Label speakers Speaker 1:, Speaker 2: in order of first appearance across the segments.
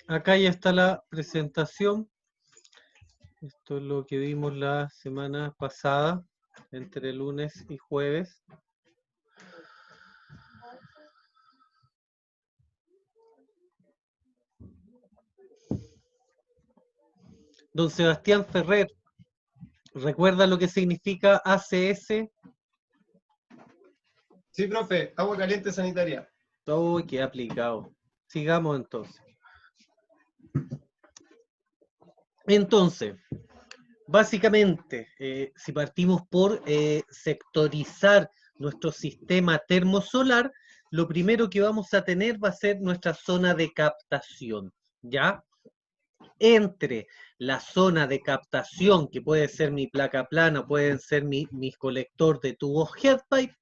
Speaker 1: Acá ya está la presentación. Esto es lo que vimos la semana pasada, entre lunes y jueves. Don Sebastián Ferrer, ¿recuerda lo que significa ACS?
Speaker 2: Sí, profe, agua caliente sanitaria.
Speaker 1: Todo que aplicado. Sigamos entonces. Entonces, básicamente, si partimos por sectorizar nuestro sistema termosolar, lo primero que vamos a tener va a ser nuestra zona de captación, ¿ya? Entre la zona de captación, que puede ser mi placa plana, pueden ser mi colector de tubos headpipe,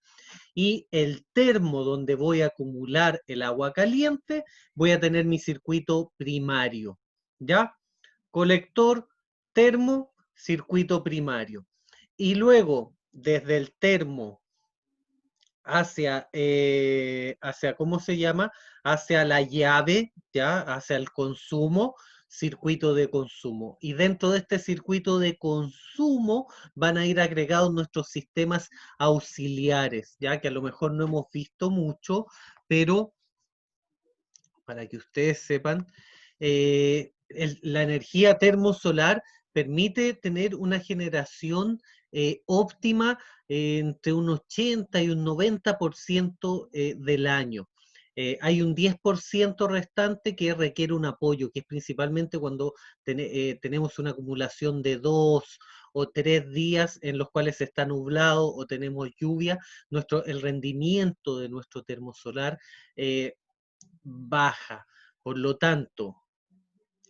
Speaker 1: y el termo donde voy a acumular el agua caliente, voy a tener mi circuito primario, ¿ya? Colector, termo, circuito primario. Y luego, desde el termo hacia ¿cómo se llama? Hacia la llave, ¿ya? Hacia el consumo, circuito de consumo. Y dentro de este circuito de consumo van a ir agregados nuestros sistemas auxiliares, ¿ya? Que a lo mejor no hemos visto mucho, pero para que ustedes sepan, la energía termosolar permite tener una generación óptima entre un 80 y un 90% del año. Hay un 10% restante que requiere un apoyo, que es principalmente cuando tenemos una acumulación de 2 o 3 días en los cuales está nublado o tenemos lluvia. El rendimiento de nuestro termosolar baja. Por lo tanto,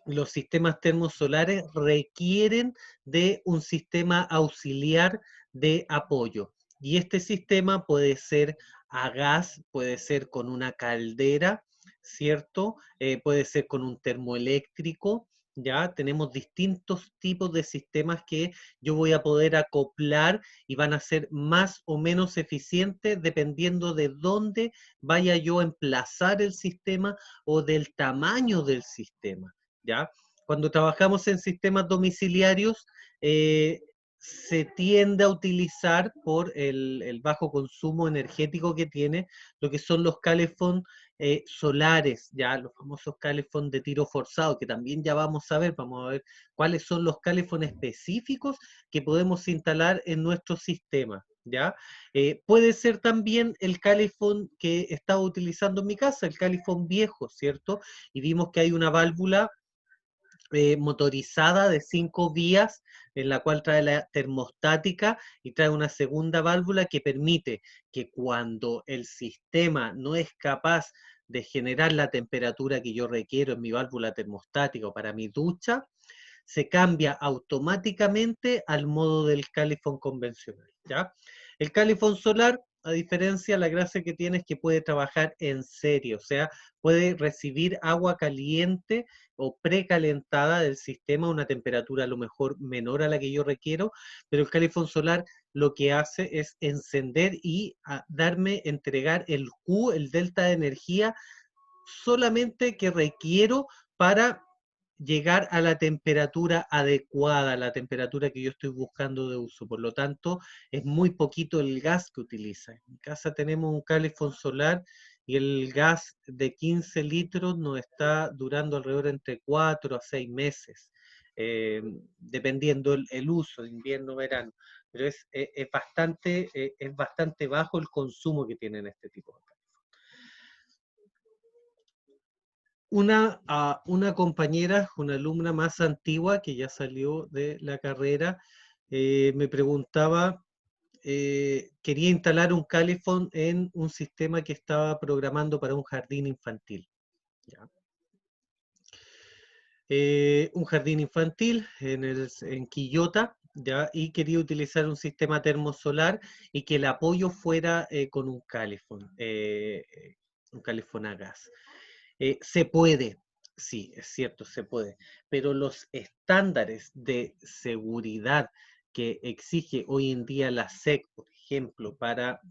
Speaker 1: los sistemas termosolares requieren de un sistema auxiliar de apoyo. Y este sistema puede ser a gas, puede ser con una caldera, ¿cierto? Puede ser con un termoeléctrico, ¿ya? Tenemos distintos tipos de sistemas que yo voy a poder acoplar y van a ser más o menos eficientes dependiendo de dónde vaya yo a emplazar el sistema o del tamaño del sistema, ¿ya? Cuando trabajamos en sistemas domiciliarios, se tiende a utilizar por el bajo consumo energético que tiene lo que son los calefón solares, ya los famosos calefón de tiro forzado, que también ya vamos a ver cuáles son los calefón específicos que podemos instalar en nuestro sistema, ¿ya? Puede ser también el calefón que estaba utilizando en mi casa, el calefón viejo, ¿cierto? Y vimos que hay una válvula motorizada de 5 vías, en la cual trae la termostática y trae una segunda válvula que permite que cuando el sistema no es capaz de generar la temperatura que yo requiero en mi válvula termostática o para mi ducha, se cambia automáticamente al modo del calefón convencional, ¿ya? El calefón solar, a diferencia, la gracia que tiene es que puede trabajar en serie, o sea, puede recibir agua caliente o precalentada del sistema a una temperatura a lo mejor menor a la que yo requiero, pero el calefón solar lo que hace es encender y entregar el Q, el delta de energía, solamente que requiero para llegar a la temperatura adecuada, la temperatura que yo estoy buscando de uso. Por lo tanto, es muy poquito el gas que utiliza. En mi casa tenemos un calefón solar y el gas de 15 litros nos está durando alrededor entre 4 a 6 meses, dependiendo el uso, invierno, verano. Pero es bastante bajo el consumo que tienen este tipo de calefón. Una compañera, una alumna más antigua que ya salió de la carrera, me preguntaba, quería instalar un calefón en un sistema que estaba programando para un jardín infantil, ¿ya? Un jardín infantil en Quillota, ¿ya? Y quería utilizar un sistema termosolar y que el apoyo fuera con un calefón a gas. Se puede, sí, es cierto, se puede, pero los estándares de seguridad que exige hoy en día la SEC, por ejemplo, para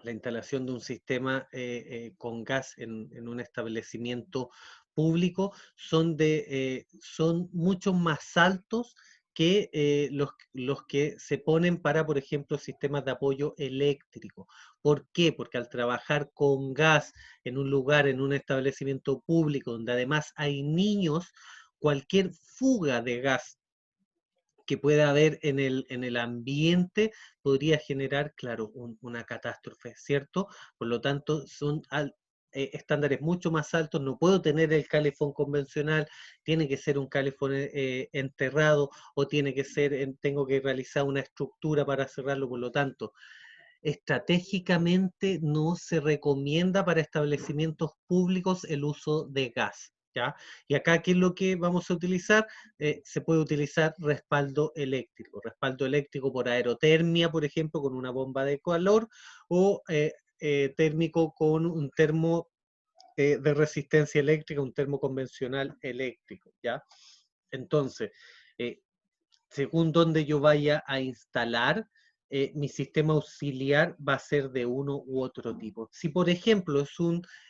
Speaker 1: la instalación de un sistema con gas en un establecimiento público son mucho más altos que los que se ponen para, por ejemplo, sistemas de apoyo eléctrico. ¿Por qué? Porque al trabajar con gas en un lugar, en un establecimiento público, donde además hay niños, cualquier fuga de gas que pueda haber en el ambiente podría generar, claro, una catástrofe, ¿cierto? Por lo tanto, son estándares mucho más altos. No puedo tener el calefón convencional, tiene que ser un calefón enterrado, o tiene que ser, tengo que realizar una estructura para cerrarlo. Por lo tanto, estratégicamente no se recomienda para establecimientos públicos el uso de gas, ¿ya? Y acá, ¿qué es lo que vamos a utilizar? Se puede utilizar respaldo eléctrico por aerotermia, por ejemplo, con una bomba de calor, o térmico con un termo de resistencia eléctrica, un termo convencional eléctrico, ¿ya? Entonces, eh, según donde yo vaya a instalar, mi sistema auxiliar va a ser de uno u otro tipo. Si, por ejemplo,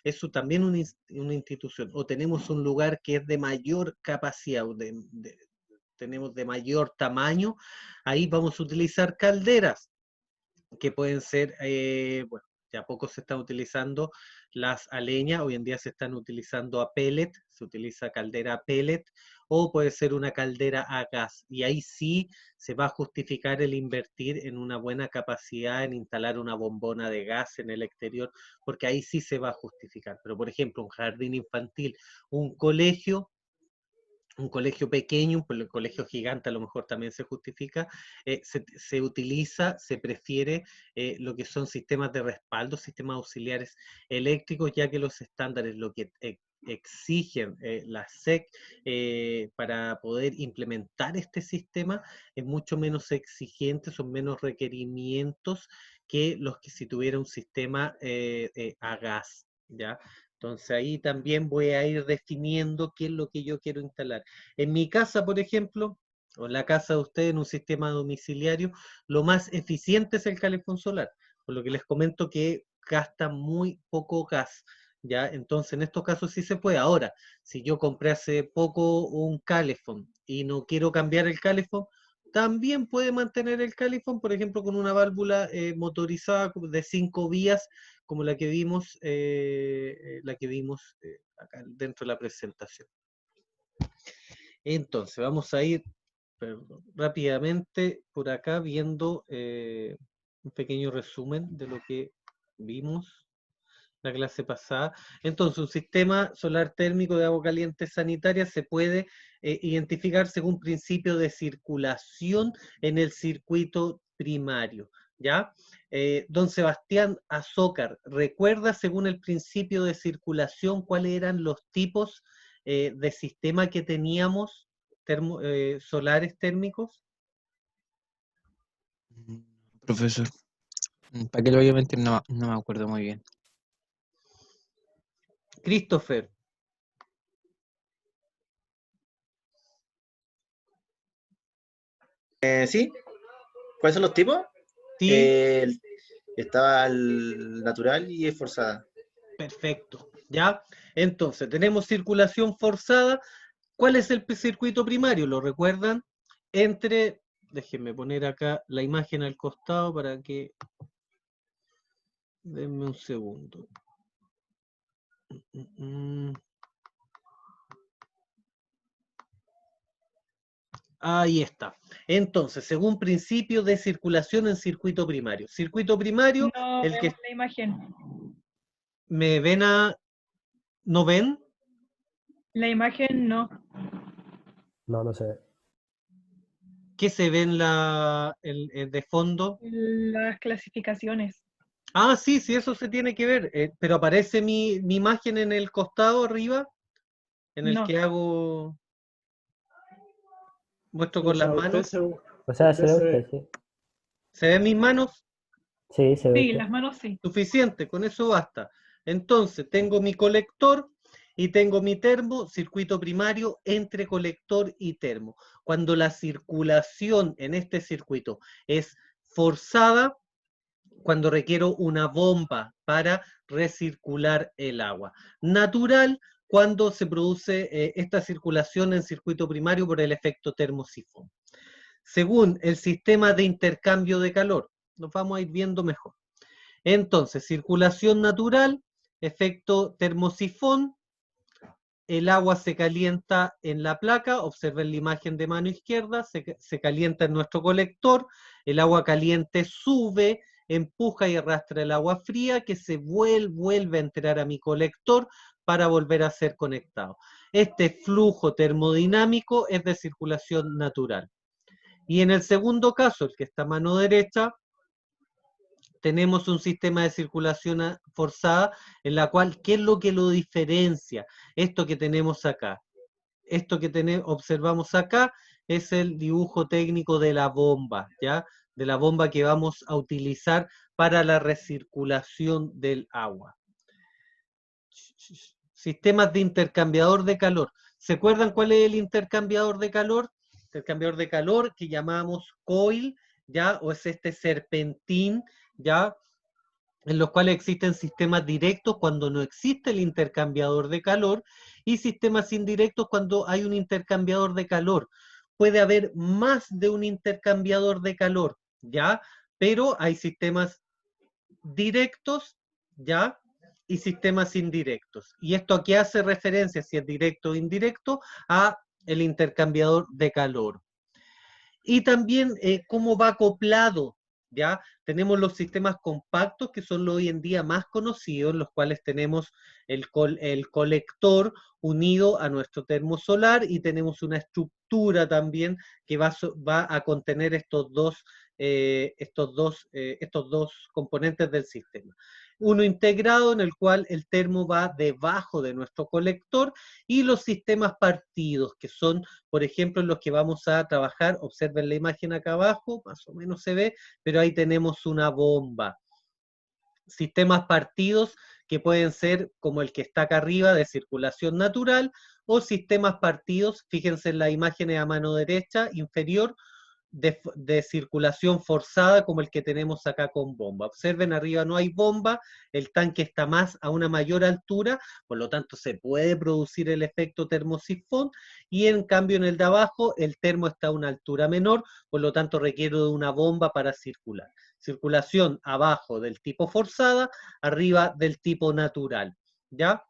Speaker 1: es también una institución, o tenemos un lugar que es de mayor capacidad, tenemos de mayor tamaño, ahí vamos a utilizar calderas, que pueden ser, bueno, de a poco se están utilizando las a leña, hoy en día se están utilizando a pellet, se utiliza caldera a pellet, o puede ser una caldera a gas, y ahí sí se va a justificar el invertir en una buena capacidad, en instalar una bombona de gas en el exterior, porque ahí sí se va a justificar. Pero, por ejemplo, un jardín infantil, un colegio, un colegio pequeño, un colegio gigante a lo mejor también se justifica, se prefiere lo que son sistemas de respaldo, sistemas auxiliares eléctricos, ya que los estándares, lo que exigen la SEC para poder implementar este sistema es mucho menos exigente, son menos requerimientos que los que si tuviera un sistema a gas, ¿ya? Entonces ahí también voy a ir definiendo qué es lo que yo quiero instalar. En mi casa, por ejemplo, o en la casa de ustedes, en un sistema domiciliario, lo más eficiente es el calefón solar, por lo que les comento que gasta muy poco gas, ¿ya? Entonces en estos casos sí se puede. Ahora, si yo compré hace poco un calefón y no quiero cambiar el calefón, también puede mantener el calefón, por ejemplo, con una válvula motorizada de 5 vías, como la que vimos acá dentro de la presentación. Entonces, vamos a ir rápidamente por acá viendo un pequeño resumen de lo que vimos la clase pasada. Entonces, un sistema solar térmico de agua caliente sanitaria se puede identificar según principio de circulación en el circuito primario, ¿ya? Don Sebastián Azócar, ¿recuerda según el principio de circulación cuáles eran los tipos de sistema que teníamos solares térmicos?
Speaker 3: Profesor, ¿para qué lo voy a mentir? No, no me acuerdo muy bien.
Speaker 1: Christopher.
Speaker 4: ¿Sí? ¿Cuáles son los tipos?
Speaker 1: Sí,
Speaker 4: Estaba el natural y forzada.
Speaker 1: perfecto, ¿ya? Entonces, tenemos circulación forzada. ¿Cuál es el circuito primario? ¿Lo recuerdan? Déjenme poner acá la imagen al costado para que... Denme un segundo. Ahí está. Entonces, según principio de circulación en circuito primario. Circuito primario,
Speaker 5: No
Speaker 1: el que
Speaker 5: vemos la imagen.
Speaker 1: me ven ¿no ven?
Speaker 5: La imagen no.
Speaker 6: No, no sé.
Speaker 1: ¿Qué se ve en de fondo?
Speaker 5: Las clasificaciones.
Speaker 1: Ah, sí, sí, eso se tiene que ver. Pero aparece mi imagen en el costado arriba, en el
Speaker 5: No.
Speaker 1: que muestro
Speaker 2: O
Speaker 1: con las
Speaker 2: sea, usted
Speaker 1: manos.
Speaker 2: se,
Speaker 6: O sea,
Speaker 2: usted
Speaker 6: se ve
Speaker 2: se-
Speaker 6: usted, sí.
Speaker 1: ¿Se ven mis manos?
Speaker 6: Sí, se ve
Speaker 5: Sí,
Speaker 6: usted.
Speaker 5: las manos sí.
Speaker 1: Suficiente, con eso basta. Entonces, tengo mi colector y tengo mi termo, circuito primario entre colector y termo. Cuando la circulación en este circuito es forzada, cuando requiero una bomba para recircular el agua. Natural, cuando se produce esta circulación en circuito primario por el efecto termosifón. Según el sistema de intercambio de calor, nos vamos a ir viendo mejor. Entonces, circulación natural, efecto termosifón, el agua se calienta en la placa, observen la imagen de mano izquierda, se calienta en nuestro colector, el agua caliente sube, empuja y arrastra el agua fría que se vuelve a entrar a mi colector para volver a ser conectado. Este flujo termodinámico es de circulación natural. Y en el segundo caso, el que está a mano derecha, tenemos un sistema de circulación forzada en la cual, ¿qué es lo que lo diferencia? Esto que tenemos acá. Esto que observamos acá es el dibujo técnico de la bomba, ¿ya? De la bomba que vamos a utilizar para la recirculación del agua. Sistemas de intercambiador de calor. ¿Se acuerdan cuál es el intercambiador de calor? Intercambiador de calor que llamamos coil, ¿ya? O es este serpentín, ¿ya? En los cuales existen sistemas directos cuando no existe el intercambiador de calor y sistemas indirectos cuando hay un intercambiador de calor. Puede haber más de un intercambiador de calor, ¿ya? Pero hay sistemas directos, ¿ya? Y sistemas indirectos. Y esto aquí hace referencia, si es directo o indirecto, a el intercambiador de calor. Y también cómo va acoplado, ¿ya? Tenemos los sistemas compactos, que son los hoy en día más conocidos, los cuales tenemos el colector unido a nuestro termosolar y tenemos una estructura también que va a contener estos dos componentes del sistema. Uno integrado en el cual el termo va debajo de nuestro colector y los sistemas partidos, que son, por ejemplo, los que vamos a trabajar. Observen la imagen acá abajo, más o menos se ve, pero ahí tenemos una bomba. Sistemas partidos que pueden ser como el que está acá arriba de circulación natural o sistemas partidos, fíjense en las imágenes a mano derecha inferior, de circulación forzada como el que tenemos acá con bomba. Observen, arriba no hay bomba, el tanque está a una mayor altura, por lo tanto se puede producir el efecto termosifón, y en cambio en el de abajo el termo está a una altura menor, por lo tanto requiero de una bomba para circular. Circulación abajo del tipo forzada, arriba del tipo natural, ¿ya?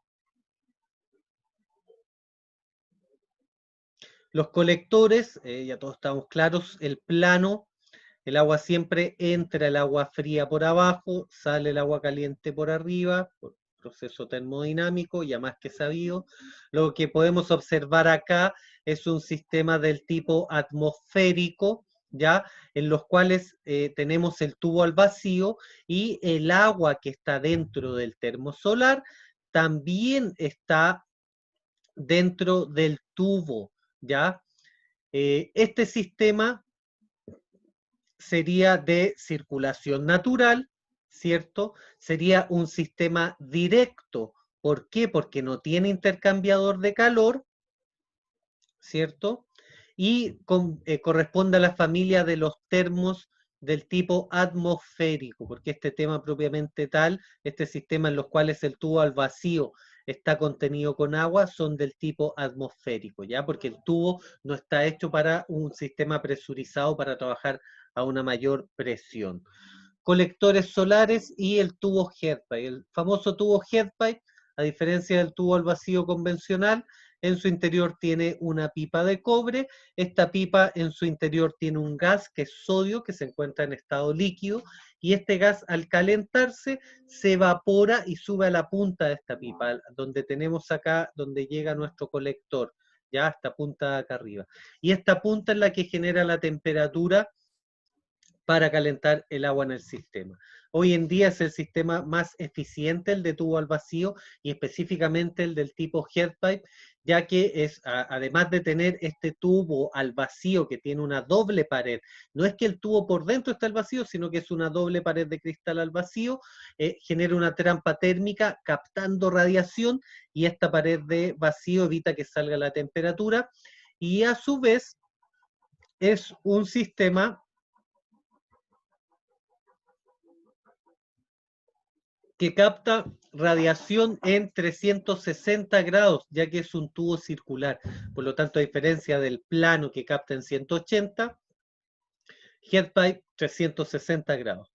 Speaker 1: Los colectores, ya todos estamos claros, el plano, el agua siempre entra el agua fría por abajo, sale el agua caliente por arriba, por proceso termodinámico, ya más que sabido. Lo que podemos observar acá es un sistema del tipo atmosférico, ¿ya? En los cuales tenemos el tubo al vacío y el agua que está dentro del termosolar también está dentro del tubo, ¿ya? Este sistema sería de circulación natural, ¿cierto? Sería un sistema directo. ¿Por qué? Porque no tiene intercambiador de calor, ¿cierto? Y corresponde a la familia de los termos del tipo atmosférico, porque este tema propiamente tal, este sistema en los cuales el tubo al vacío está contenido con agua, son del tipo atmosférico, ¿ya? Porque el tubo no está hecho para un sistema presurizado para trabajar a una mayor presión. Colectores solares y el tubo headpipe. El famoso tubo headpipe, a diferencia del tubo al vacío convencional, en su interior tiene una pipa de cobre. Esta pipa en su interior tiene un gas que es sodio, que se encuentra en estado líquido, y este gas al calentarse se evapora y sube a la punta de esta pipa, donde tenemos acá, donde llega nuestro colector, ya esta punta de acá arriba. Y esta punta es la que genera la temperatura para calentar el agua en el sistema. Hoy en día es el sistema más eficiente, el de tubo al vacío, y específicamente el del tipo headpipe, ya que es, además de tener este tubo al vacío que tiene una doble pared, no es que el tubo por dentro está al vacío, sino que es una doble pared de cristal al vacío, genera una trampa térmica captando radiación, y esta pared de vacío evita que salga la temperatura, y a su vez es un sistema que capta radiación en 360 grados, ya que es un tubo circular. Por lo tanto, a diferencia del plano que capta en 180, headpipe 360 grados.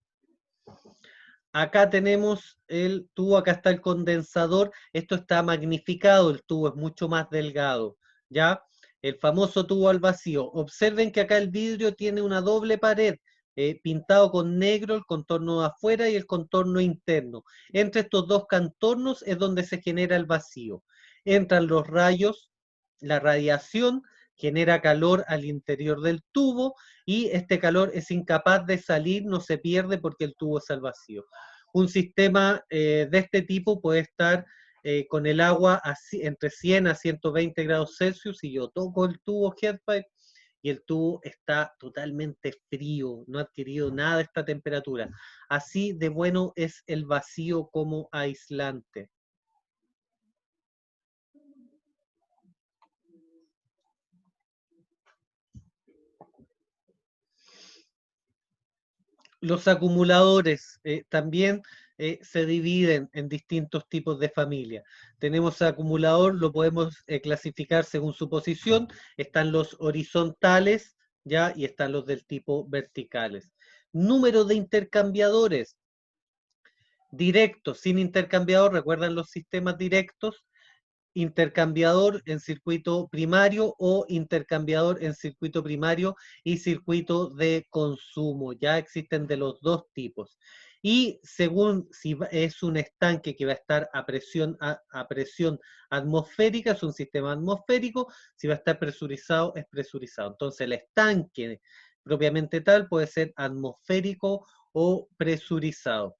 Speaker 1: Acá tenemos el tubo, acá está el condensador, esto está magnificado, el tubo es mucho más delgado, ¿ya? El famoso tubo al vacío. Observen que acá el vidrio tiene una doble pared, pintado con negro el contorno de afuera y el contorno interno. Entre estos dos contornos es donde se genera el vacío. Entran los rayos, la radiación genera calor al interior del tubo y este calor es incapaz de salir, no se pierde porque el tubo es al vacío. Un sistema de este tipo puede estar con el agua entre 100 a 120 grados Celsius y yo toco el tubo headpipe y el tubo está totalmente frío, no ha adquirido nada de esta temperatura. Así de bueno es el vacío como aislante. Los acumuladores también se dividen en distintos tipos de familia. Tenemos acumulador, lo podemos clasificar según su posición. Están los horizontales, ¿ya? Y están los del tipo verticales. Número de intercambiadores. Directos, sin intercambiador, ¿recuerdan los sistemas directos? Intercambiador en circuito primario o intercambiador en circuito primario y circuito de consumo. Ya existen de los dos tipos. Y según si es un estanque que va a estar a presión atmosférica, es un sistema atmosférico, si va a estar presurizado, es presurizado. Entonces el estanque propiamente tal puede ser atmosférico o presurizado.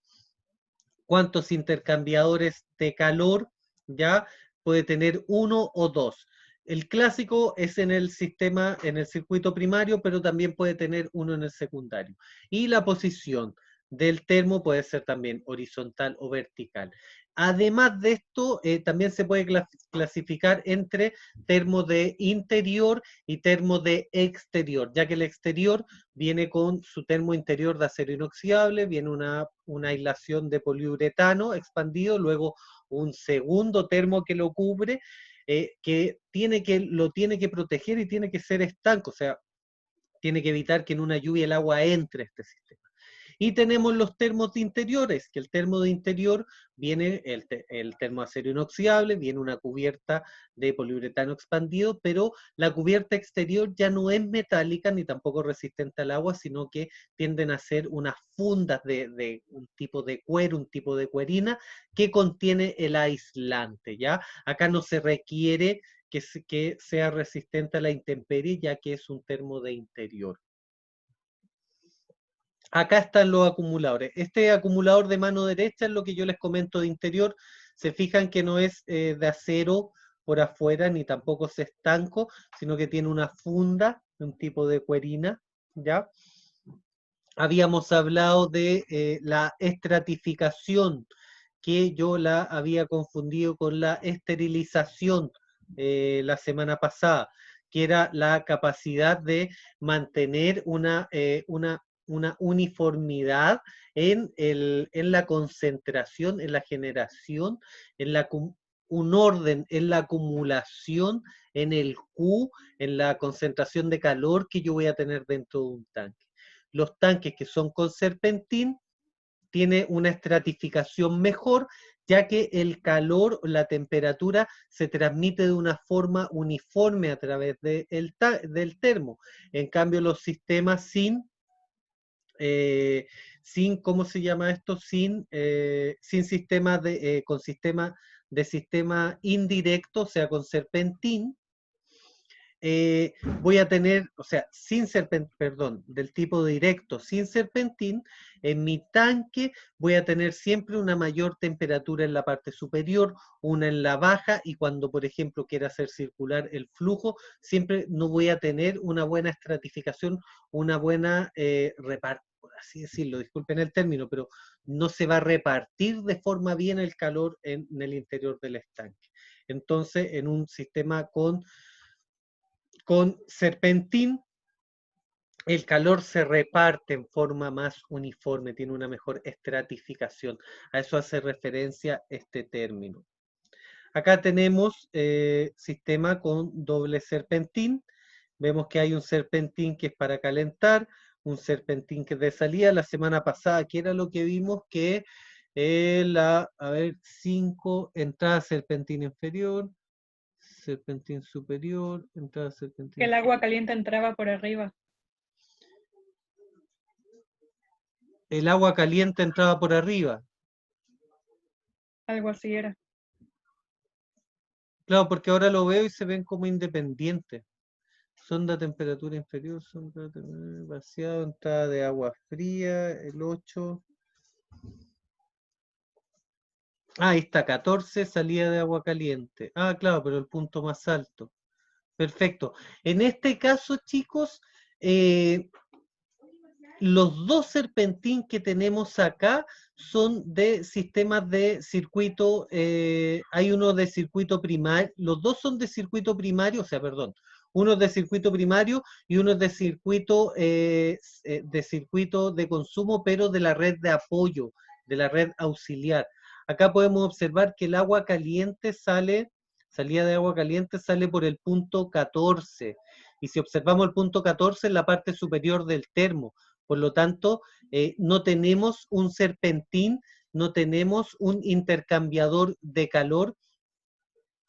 Speaker 1: ¿Cuántos intercambiadores de calor? Ya puede tener uno o dos. El clásico es en el sistema, en el circuito primario, pero también puede tener uno en el secundario. Y la posición del termo puede ser también horizontal o vertical. Además de esto, también se puede clasificar entre termo de interior y termo de exterior, ya que el exterior viene con su termo interior de acero inoxidable, viene una aislación de poliuretano expandido, luego un segundo termo que lo cubre, que lo tiene que proteger y tiene que ser estanco, o sea, tiene que evitar que en una lluvia el agua entre a este sistema. Y tenemos los termos de interiores, que el termo de interior viene el termo acero inoxidable, viene una cubierta de poliuretano expandido, pero la cubierta exterior ya no es metálica ni tampoco resistente al agua, sino que tienden a ser unas fundas de un tipo de cuero, un tipo de cuerina, que contiene el aislante, ¿ya? Acá no se requiere que sea resistente a la intemperie, ya que es un termo de interior. Acá están los acumuladores. Este acumulador de mano derecha es lo que yo les comento de interior. Se fijan que no es de acero por afuera, ni tampoco es estanco, sino que tiene una funda, un tipo de cuerina, ¿ya? Habíamos hablado de la estratificación, que yo la había confundido con la esterilización la semana pasada, que era la capacidad de mantener una uniformidad en la concentración, en la generación, un orden en la acumulación, en el Q, en la concentración de calor que yo voy a tener dentro de un tanque. Los tanques que son con serpentín tiene una estratificación mejor, ya que el calor, la temperatura se transmite de una forma uniforme a través del termo. En cambio, los sistemas sin ¿cómo se llama esto? Sin sistema con sistema indirecto, o sea, con serpentín, voy a tener, o sea, del tipo directo, sin serpentín, en mi tanque voy a tener siempre una mayor temperatura en la parte superior, una en la baja, y cuando, por ejemplo, quiera hacer circular el flujo, siempre no voy a tener una buena estratificación, una buena repartición, por así decirlo, disculpen el término, pero no se va a repartir de forma bien el calor en el interior del estanque. Entonces, en un sistema con serpentín, el calor se reparte en forma más uniforme, tiene una mejor estratificación. A eso hace referencia este término. Acá tenemos sistema con doble serpentín. Vemos que hay un serpentín que es para calentar, un serpentín que es de salida. La semana pasada, ¿qué era lo que vimos? Que 5, entrada serpentín inferior, serpentín superior, entrada serpentín
Speaker 5: Que el agua caliente entraba por arriba.
Speaker 1: el agua caliente entraba por arriba.
Speaker 5: Algo así era.
Speaker 1: Claro, porque ahora lo veo y se ven como independientes. Sonda a temperatura inferior, sonda vaciado, entrada de agua fría, el 8. Ahí está, 14, salida de agua caliente. Ah, claro, pero el punto más alto. Perfecto. En este caso, chicos, los dos serpentín que tenemos acá son de sistemas de circuito, hay uno de circuito primario, los dos son de circuito primario, o sea, perdón, uno es de circuito primario y uno es de circuito de consumo, pero de la red de apoyo, de la red auxiliar. Acá podemos observar que el agua caliente salida de agua caliente sale por el punto 14, y si observamos el punto 14 en la parte superior del termo. Por lo tanto, no tenemos un serpentín, no tenemos un intercambiador de calor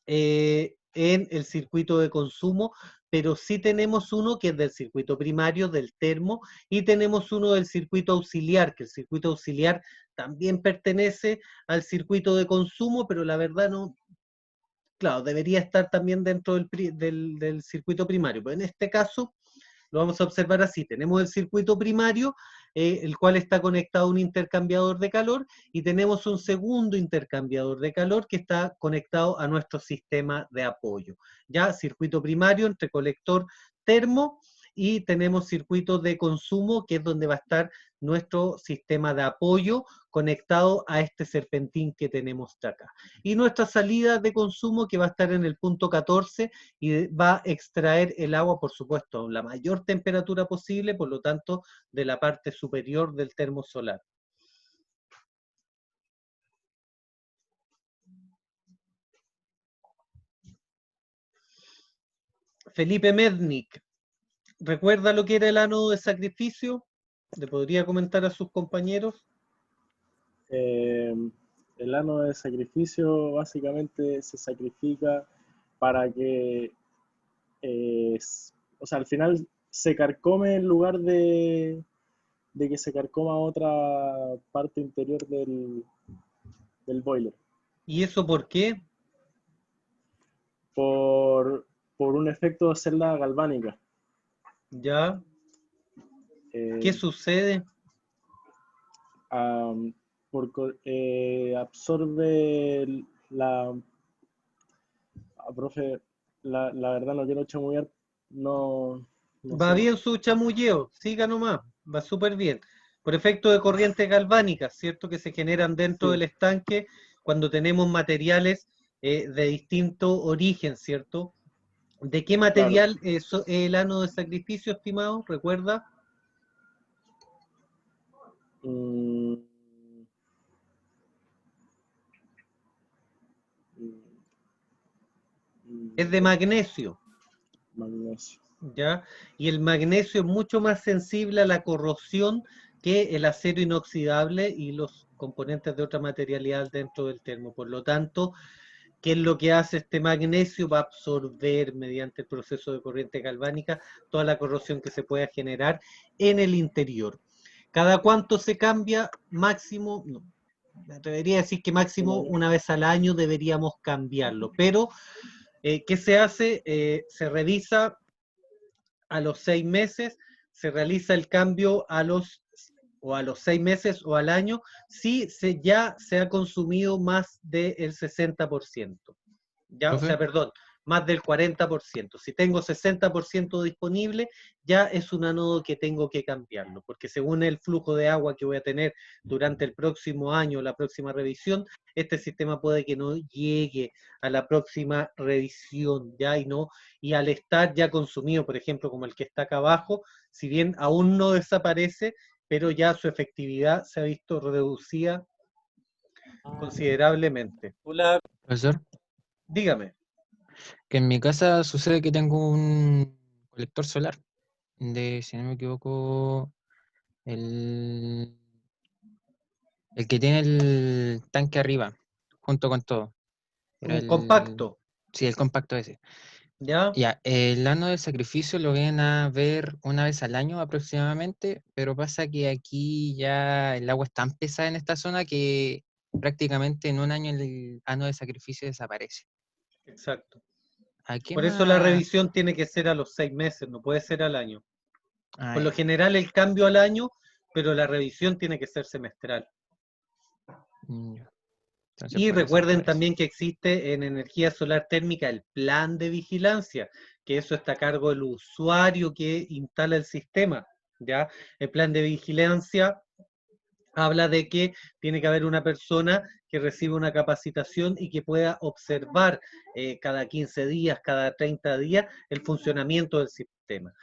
Speaker 1: en el circuito de consumo, pero sí tenemos uno que es del circuito primario, del termo, y tenemos uno del circuito auxiliar, que el circuito auxiliar también pertenece al circuito de consumo, pero la verdad no, claro, debería estar también dentro del circuito primario, pero en este caso lo vamos a observar así. Tenemos el circuito primario, el cual está conectado a un intercambiador de calor, y tenemos un segundo intercambiador de calor que está conectado a nuestro sistema de apoyo. Ya, circuito primario entre colector termo, y tenemos circuito de consumo, que es donde va a estar nuestro sistema de apoyo conectado a este serpentín que tenemos de acá. Y nuestra salida de consumo, que va a estar en el punto 14, y va a extraer el agua, por supuesto, a la mayor temperatura posible, por lo tanto, de la parte superior del termo solar. Felipe Mednick, ¿recuerda lo que era el ánodo de sacrificio? ¿Le podría comentar a sus compañeros?
Speaker 7: El ano de sacrificio básicamente se sacrifica para que, o sea, al final se carcome en lugar de que se carcoma otra parte interior del boiler.
Speaker 1: ¿Y eso por qué?
Speaker 7: Por un efecto de celda galvánica.
Speaker 1: ¿Ya? ¿Qué sucede?
Speaker 7: Absorbe profe, la verdad no quiero chamullar, no
Speaker 1: Va
Speaker 7: sé.
Speaker 1: bien su chamulleo, siga nomás, va súper bien. Por efecto de corrientes galvánicas, ¿cierto? Que se generan dentro del estanque cuando tenemos materiales de distinto origen, ¿cierto? ¿De qué material es el ánodo de sacrificio, estimado? ¿Recuerda? Es de magnesio.
Speaker 7: Magnesio.
Speaker 1: ¿Ya? Y el magnesio es mucho más sensible a la corrosión que el acero inoxidable y los componentes de otra materialidad dentro del termo. Por lo tanto, ¿qué es lo que hace este magnesio? Va a absorber mediante el proceso de corriente galvánica toda la corrosión que se pueda generar en el interior. ¿Cada cuánto se cambia? Máximo, no, me atrevería a decir que máximo una vez al año deberíamos cambiarlo, pero ¿qué se hace? Se revisa a los 6 meses, se realiza el cambio a los 6 meses o al año, si ya se ha consumido más del 60%. ¿Ya? O
Speaker 3: ¿Profe?
Speaker 1: sea, perdón, más del 40%. Si tengo 60% disponible, ya es un anodo que tengo que cambiarlo, porque según el flujo de agua que voy a tener durante el próximo año, la próxima revisión, este sistema puede que no llegue a la próxima revisión, ¿ya? Y al estar ya consumido, por ejemplo, como el que está acá abajo, si bien aún no desaparece, pero ya su efectividad se ha visto reducida considerablemente.
Speaker 3: Hola, profesor.
Speaker 1: Dígame.
Speaker 3: Que en mi casa sucede que tengo un colector solar de, si no me equivoco, el que tiene el tanque arriba, junto con todo. Era
Speaker 1: Un compacto,
Speaker 3: Sí, el compacto ese.
Speaker 1: ¿ya?
Speaker 3: Ya, el ano del sacrificio lo vienen a ver una vez al año aproximadamente, pero pasa que aquí ya el agua es tan pesada en esta zona que prácticamente en un año el ano de sacrificio desaparece.
Speaker 1: Exacto.
Speaker 3: ¿A qué
Speaker 1: Por eso la
Speaker 3: más?
Speaker 1: revisión tiene que ser a los 6 meses, no puede ser al año.
Speaker 3: Ah,
Speaker 1: Por lo
Speaker 3: ya.
Speaker 1: general el cambio al año, pero la revisión tiene que ser semestral.
Speaker 3: Ya. Entonces
Speaker 1: Y
Speaker 3: por eso
Speaker 1: recuerden
Speaker 3: aparece.
Speaker 1: también que existe en energía solar térmica el plan de vigilancia, que eso está a cargo del usuario que instala el sistema, ¿ya? El plan de vigilancia habla de que tiene que haber una persona que reciba una capacitación y que pueda observar cada 15 días, cada 30 días, el funcionamiento del sistema,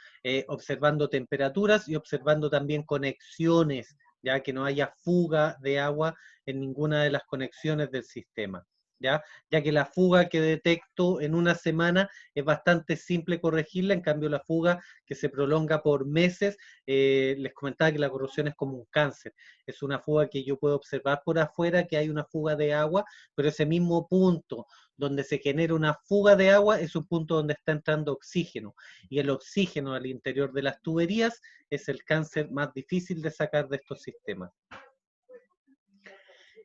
Speaker 1: observando temperaturas y observando también conexiones, ya que no haya fuga de agua en ninguna de las conexiones del sistema. Ya que la fuga que detecto en una semana es bastante simple corregirla, en cambio la fuga que se prolonga por meses, les comentaba que la corrosión es como un cáncer, es una fuga que yo puedo observar por afuera, que hay una fuga de agua, pero ese mismo punto donde se genera una fuga de agua es un punto donde está entrando oxígeno, y el oxígeno al interior de las tuberías es el cáncer más difícil de sacar de estos sistemas.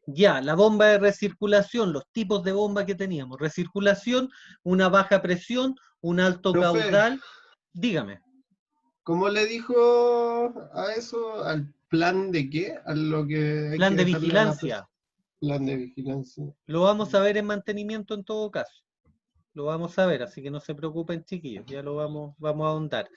Speaker 1: Ya, la bomba de recirculación, los tipos de bomba que teníamos. Recirculación, una baja presión, un alto
Speaker 2: Profe,
Speaker 1: caudal. Dígame.
Speaker 2: ¿cómo le dijo a eso? ¿Al plan de qué? A lo que hay
Speaker 1: Plan
Speaker 2: que
Speaker 1: de
Speaker 2: dejarle a la
Speaker 1: vigilancia.
Speaker 2: plan de vigilancia.
Speaker 1: Lo vamos a ver en mantenimiento en todo caso. Lo vamos a ver, así que no se preocupen, chiquillos. Ya lo vamos a ahondar.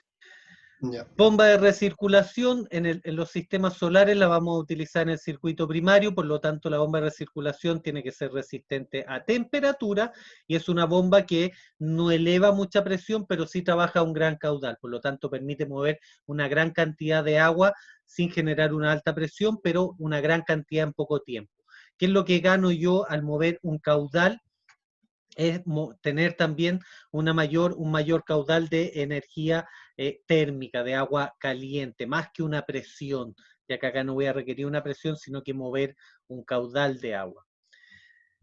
Speaker 2: Ya.
Speaker 1: Bomba de recirculación en los sistemas solares la vamos a utilizar en el circuito primario, por lo tanto la bomba de recirculación tiene que ser resistente a temperatura y es una bomba que no eleva mucha presión, pero sí trabaja a un gran caudal, por lo tanto permite mover una gran cantidad de agua sin generar una alta presión, pero una gran cantidad en poco tiempo. ¿Qué es lo que gano yo al mover un caudal? Es tener también un mayor caudal de energía térmica, de agua caliente, más que una presión, ya que acá no voy a requerir una presión, sino que mover un caudal de agua.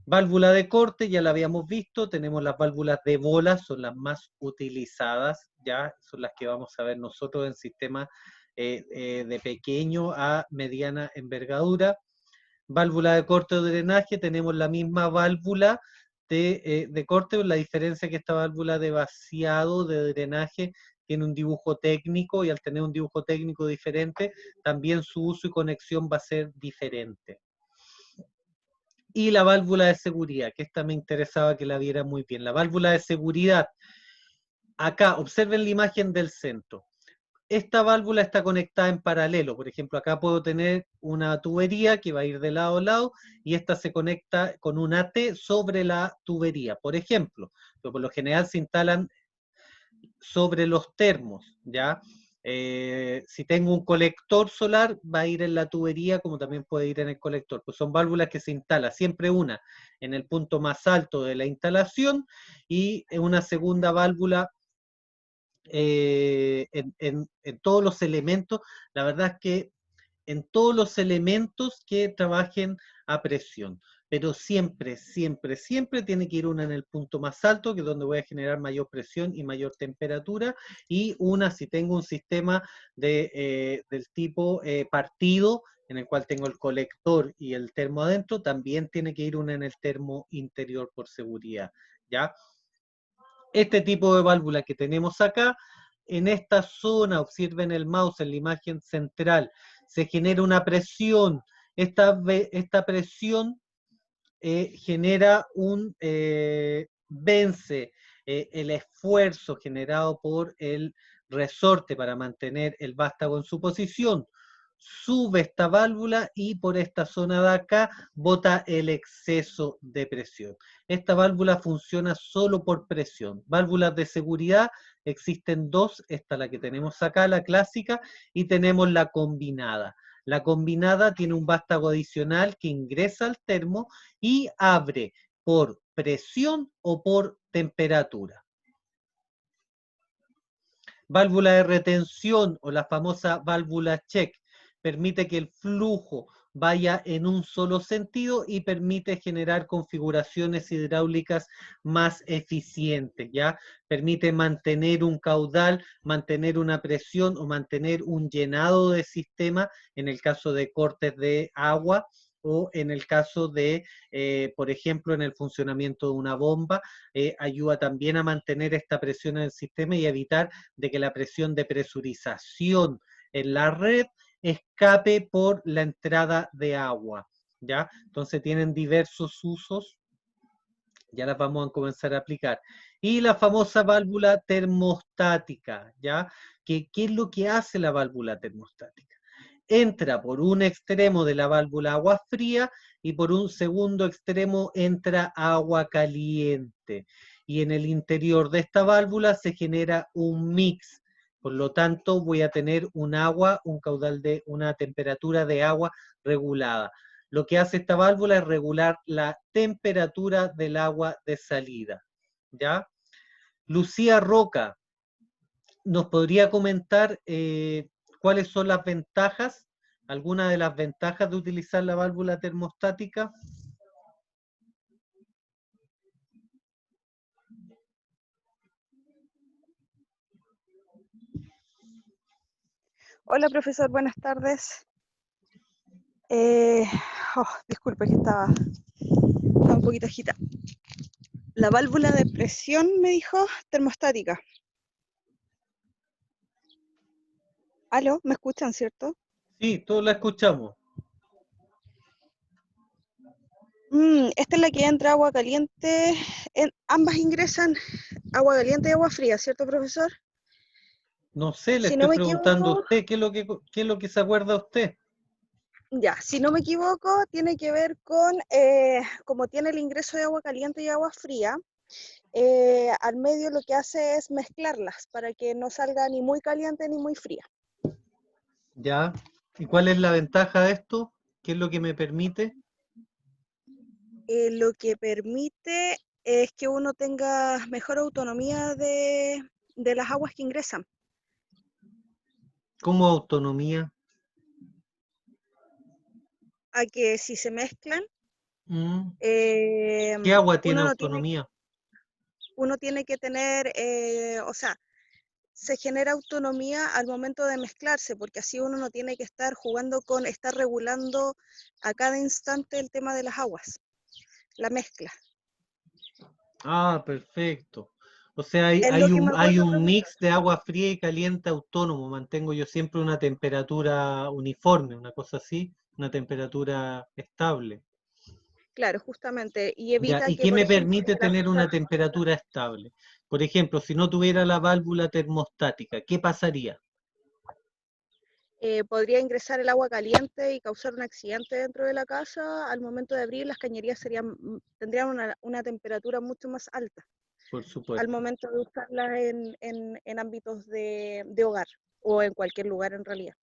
Speaker 1: Válvula de corte, ya la habíamos visto, tenemos las válvulas de bola, son las más utilizadas, ya son las que vamos a ver nosotros en sistemas de pequeño a mediana envergadura. Válvula de corte o drenaje, tenemos la misma válvula de corte, la diferencia es que esta válvula de vaciado, de drenaje, tiene un dibujo técnico y al tener un dibujo técnico diferente, también su uso y conexión va a ser diferente. Y la válvula de seguridad, que esta me interesaba que la viera muy bien. La válvula de seguridad, acá observen la imagen del centro. Esta válvula está conectada en paralelo. Por ejemplo, acá puedo tener una tubería que va a ir de lado a lado y esta se conecta con un AT sobre la tubería. Por ejemplo, por lo general se instalan sobre los termos, ¿ya? Si tengo un colector solar, va a ir en la tubería como también puede ir en el colector. Pues son válvulas que se instala siempre una en el punto más alto de la instalación y una segunda válvula en todos los elementos. La verdad es que en todos los elementos que trabajen a presión, pero siempre, siempre, siempre tiene que ir una en el punto más alto, que es donde voy a generar mayor presión y mayor temperatura, y una si tengo un sistema del tipo partido, en el cual tengo el colector y el termo adentro, también tiene que ir una en el termo interior por seguridad, ¿ya? Este tipo de válvula que tenemos acá, en esta zona, observen el mouse en la imagen central, se genera una presión. Esta presión genera vence el esfuerzo generado por el resorte para mantener el vástago en su posición, sube esta válvula y por esta zona de acá bota el exceso de presión. Esta válvula funciona solo por presión. Válvulas de seguridad existen dos, esta la que tenemos acá, la clásica, y tenemos la combinada. La combinada tiene un vástago adicional que ingresa al termo y abre por presión o por temperatura. Válvula de retención o la famosa válvula check permite que el flujo vaya en un solo sentido y permite generar configuraciones hidráulicas más eficientes, ¿ya? Permite mantener un caudal, mantener una presión o mantener un llenado de sistema en el caso de cortes de agua o en el caso de, por ejemplo, en el funcionamiento de una bomba, ayuda también a mantener esta presión en el sistema y evitar de que la presión de presurización en la red escape por la entrada de agua, ¿ya? Entonces tienen diversos usos, ya las vamos a comenzar a aplicar. Y la famosa válvula termostática, ¿ya? ¿Qué es lo que hace la válvula termostática? Entra por un extremo de la válvula agua fría y por un segundo extremo entra agua caliente. Y en el interior de esta válvula se genera un mix. Por lo tanto, voy a tener un agua, un caudal de una temperatura de agua regulada. Lo que hace esta válvula es regular la temperatura del agua de salida, ¿ya? Lucía Roca, ¿nos podría comentar cuáles son las ventajas, algunas de las ventajas de utilizar la válvula termostática?
Speaker 8: Hola, profesor, buenas tardes. Disculpe que estaba un poquito agitada. La válvula de presión, me dijo, termostática. ¿Aló? ¿Me escuchan, cierto?
Speaker 1: Sí, todos la escuchamos.
Speaker 8: Esta es la que entra agua caliente. Ambas ingresan agua caliente y agua fría, ¿cierto, profesor?
Speaker 1: No sé, le
Speaker 8: Si no
Speaker 1: estoy
Speaker 8: me
Speaker 1: preguntando a
Speaker 8: equivoco,
Speaker 1: usted, qué es lo que se acuerda usted?
Speaker 8: ya, si no me equivoco, tiene que ver con, como tiene el ingreso de agua caliente y agua fría, al medio lo que hace es mezclarlas para que no salga ni muy caliente ni muy fría.
Speaker 1: ¿Ya? ¿Y cuál es la ventaja de esto? ¿Qué es lo que me permite?
Speaker 8: Lo que permite es que uno tenga mejor autonomía de las aguas que ingresan.
Speaker 1: ¿Cómo autonomía?
Speaker 8: A que si se mezclan,
Speaker 1: ¿Qué agua tiene autonomía?
Speaker 8: uno tiene que tener, o sea, se genera autonomía al momento de mezclarse, porque así uno no tiene que estar jugando con, estar regulando a cada instante el tema de las aguas, la mezcla.
Speaker 1: Ah, perfecto. O sea,
Speaker 8: Es lo que me
Speaker 1: hay
Speaker 8: acuerdo,
Speaker 1: un
Speaker 8: profesor.
Speaker 1: mix de agua fría y caliente autónomo. Mantengo yo siempre una temperatura uniforme, una cosa así, una temperatura estable.
Speaker 8: Claro, justamente, y
Speaker 1: Ya,
Speaker 8: evita
Speaker 1: ¿y
Speaker 8: que,
Speaker 1: qué
Speaker 8: por
Speaker 1: me
Speaker 8: ejemplo,
Speaker 1: permite
Speaker 8: que las
Speaker 1: tener una
Speaker 8: cosas,
Speaker 1: temperatura estable? Por ejemplo, si no tuviera la válvula termostática, ¿qué pasaría?
Speaker 8: podría ingresar el agua caliente y causar un accidente dentro de la casa. Al momento de abrir, las cañerías tendrían una temperatura mucho más alta
Speaker 1: Por
Speaker 8: al
Speaker 1: supuesto.
Speaker 8: momento de usarlas en ámbitos de hogar o en cualquier lugar en realidad.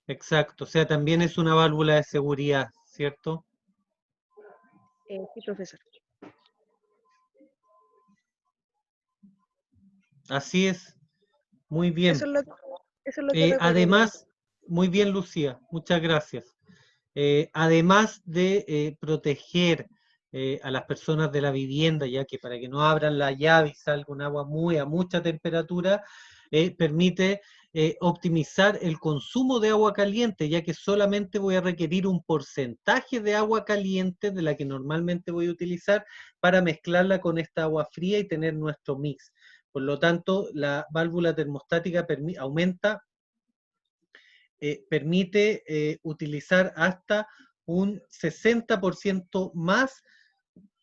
Speaker 1: Exacto. O sea, también es una válvula de seguridad, ¿cierto?
Speaker 8: Sí, profesor.
Speaker 1: Así es. Muy
Speaker 8: Eso
Speaker 1: bien.
Speaker 8: es lo que recuerdo, profesor.
Speaker 1: Además, muy bien, Lucía. Muchas gracias. Además de proteger a las personas de la vivienda, ya que para que no abran la llave y salga un agua a mucha temperatura, permite optimizar el consumo de agua caliente, ya que solamente voy a requerir un porcentaje de agua caliente de la que normalmente voy a utilizar para mezclarla con esta agua fría y tener nuestro mix. Por lo tanto, la válvula termostática permite utilizar hasta un 60% más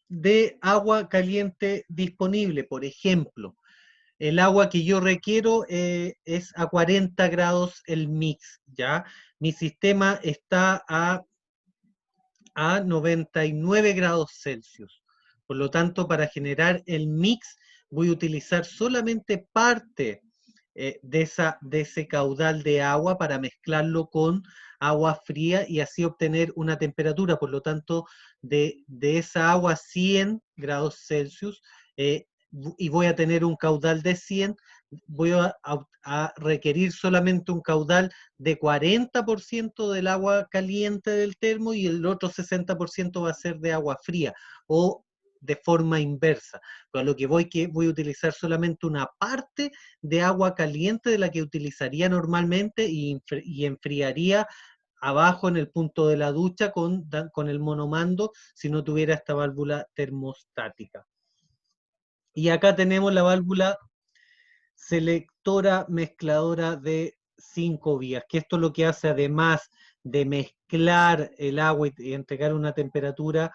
Speaker 1: de agua caliente disponible. Por ejemplo, el agua que yo requiero es a 40 grados el mix, ¿ya? Mi sistema está a 99 grados Celsius. Por lo tanto, para generar el mix voy a utilizar solamente parte de ese caudal de agua para mezclarlo con agua fría y así obtener una temperatura. Por lo tanto, de esa agua a 100 grados Celsius y voy a tener un caudal de 100, voy a requerir solamente un caudal de 40% del agua caliente del termo y el otro 60% va a ser de agua fría o de forma inversa. Pero a lo que voy a utilizar solamente una parte de agua caliente de la que utilizaría normalmente y enfriaría abajo en el punto de la ducha con el monomando si no tuviera esta válvula termostática. Y acá tenemos la válvula selectora mezcladora de 5 vías, que esto lo que hace, además de mezclar el agua y entregar una temperatura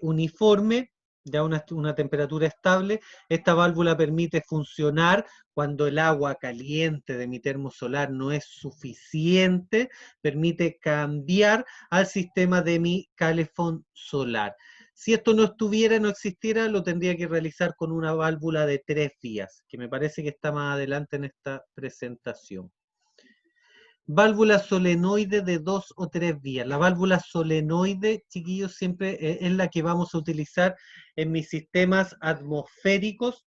Speaker 1: uniforme, ya una temperatura estable, esta válvula permite funcionar cuando el agua caliente de mi termo solar no es suficiente, permite cambiar al sistema de mi calefón solar. Si esto no estuviera, no existiera, lo tendría que realizar con una válvula de 3 vías, que me parece que está más adelante en esta presentación. Válvula solenoide de 2 o 3 vías. La válvula solenoide, chiquillos, siempre es la que vamos a utilizar en mis sistemas atmosféricos,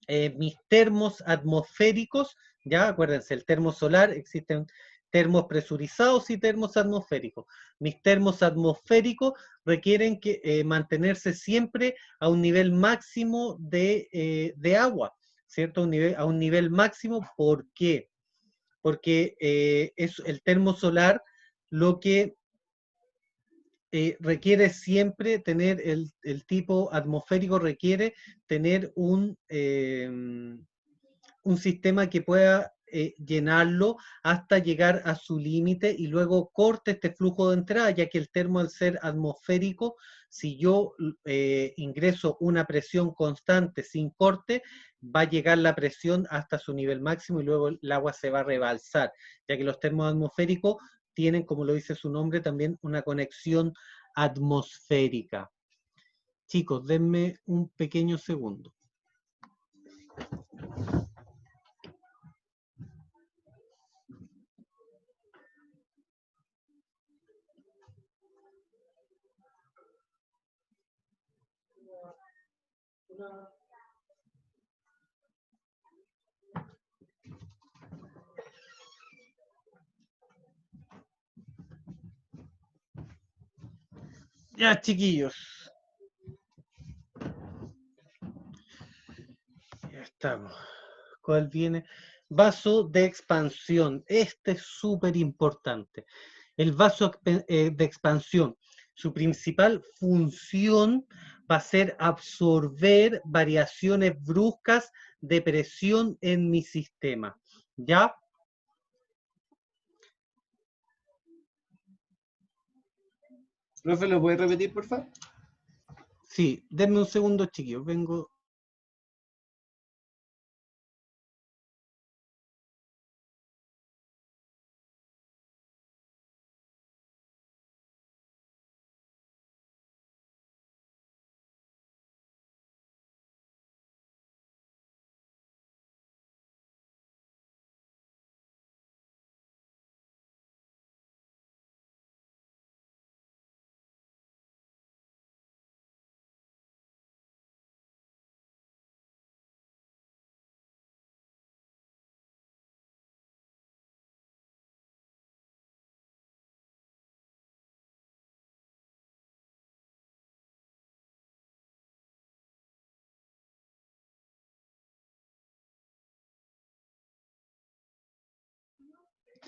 Speaker 1: mis termos atmosféricos, ya acuérdense, el termo solar, existen termos presurizados y termos atmosféricos. Mis termos atmosféricos requieren mantenerse siempre a un nivel máximo de agua, ¿cierto? A un nivel máximo. ¿Por qué? Porque es el termo solar lo que requiere siempre tener, el tipo atmosférico requiere tener un sistema que pueda llenarlo hasta llegar a su límite y luego corte este flujo de entrada, ya que el termo, al ser atmosférico, si yo ingreso una presión constante sin corte, va a llegar la presión hasta su nivel máximo y luego el agua se va a rebalsar, ya que los termos atmosféricos tienen, como lo dice su nombre, también una conexión atmosférica. Chicos, denme un pequeño segundo. Ya, chiquillos. Ya estamos. ¿Cuál viene? Vaso de expansión. Este es súper importante. El vaso de expansión, su principal función va a ser absorber variaciones bruscas de presión en mi sistema. ¿Ya?
Speaker 2: Profe, ¿lo puede repetir, por favor?
Speaker 1: Sí, denme un segundo, chiquillos. Vengo.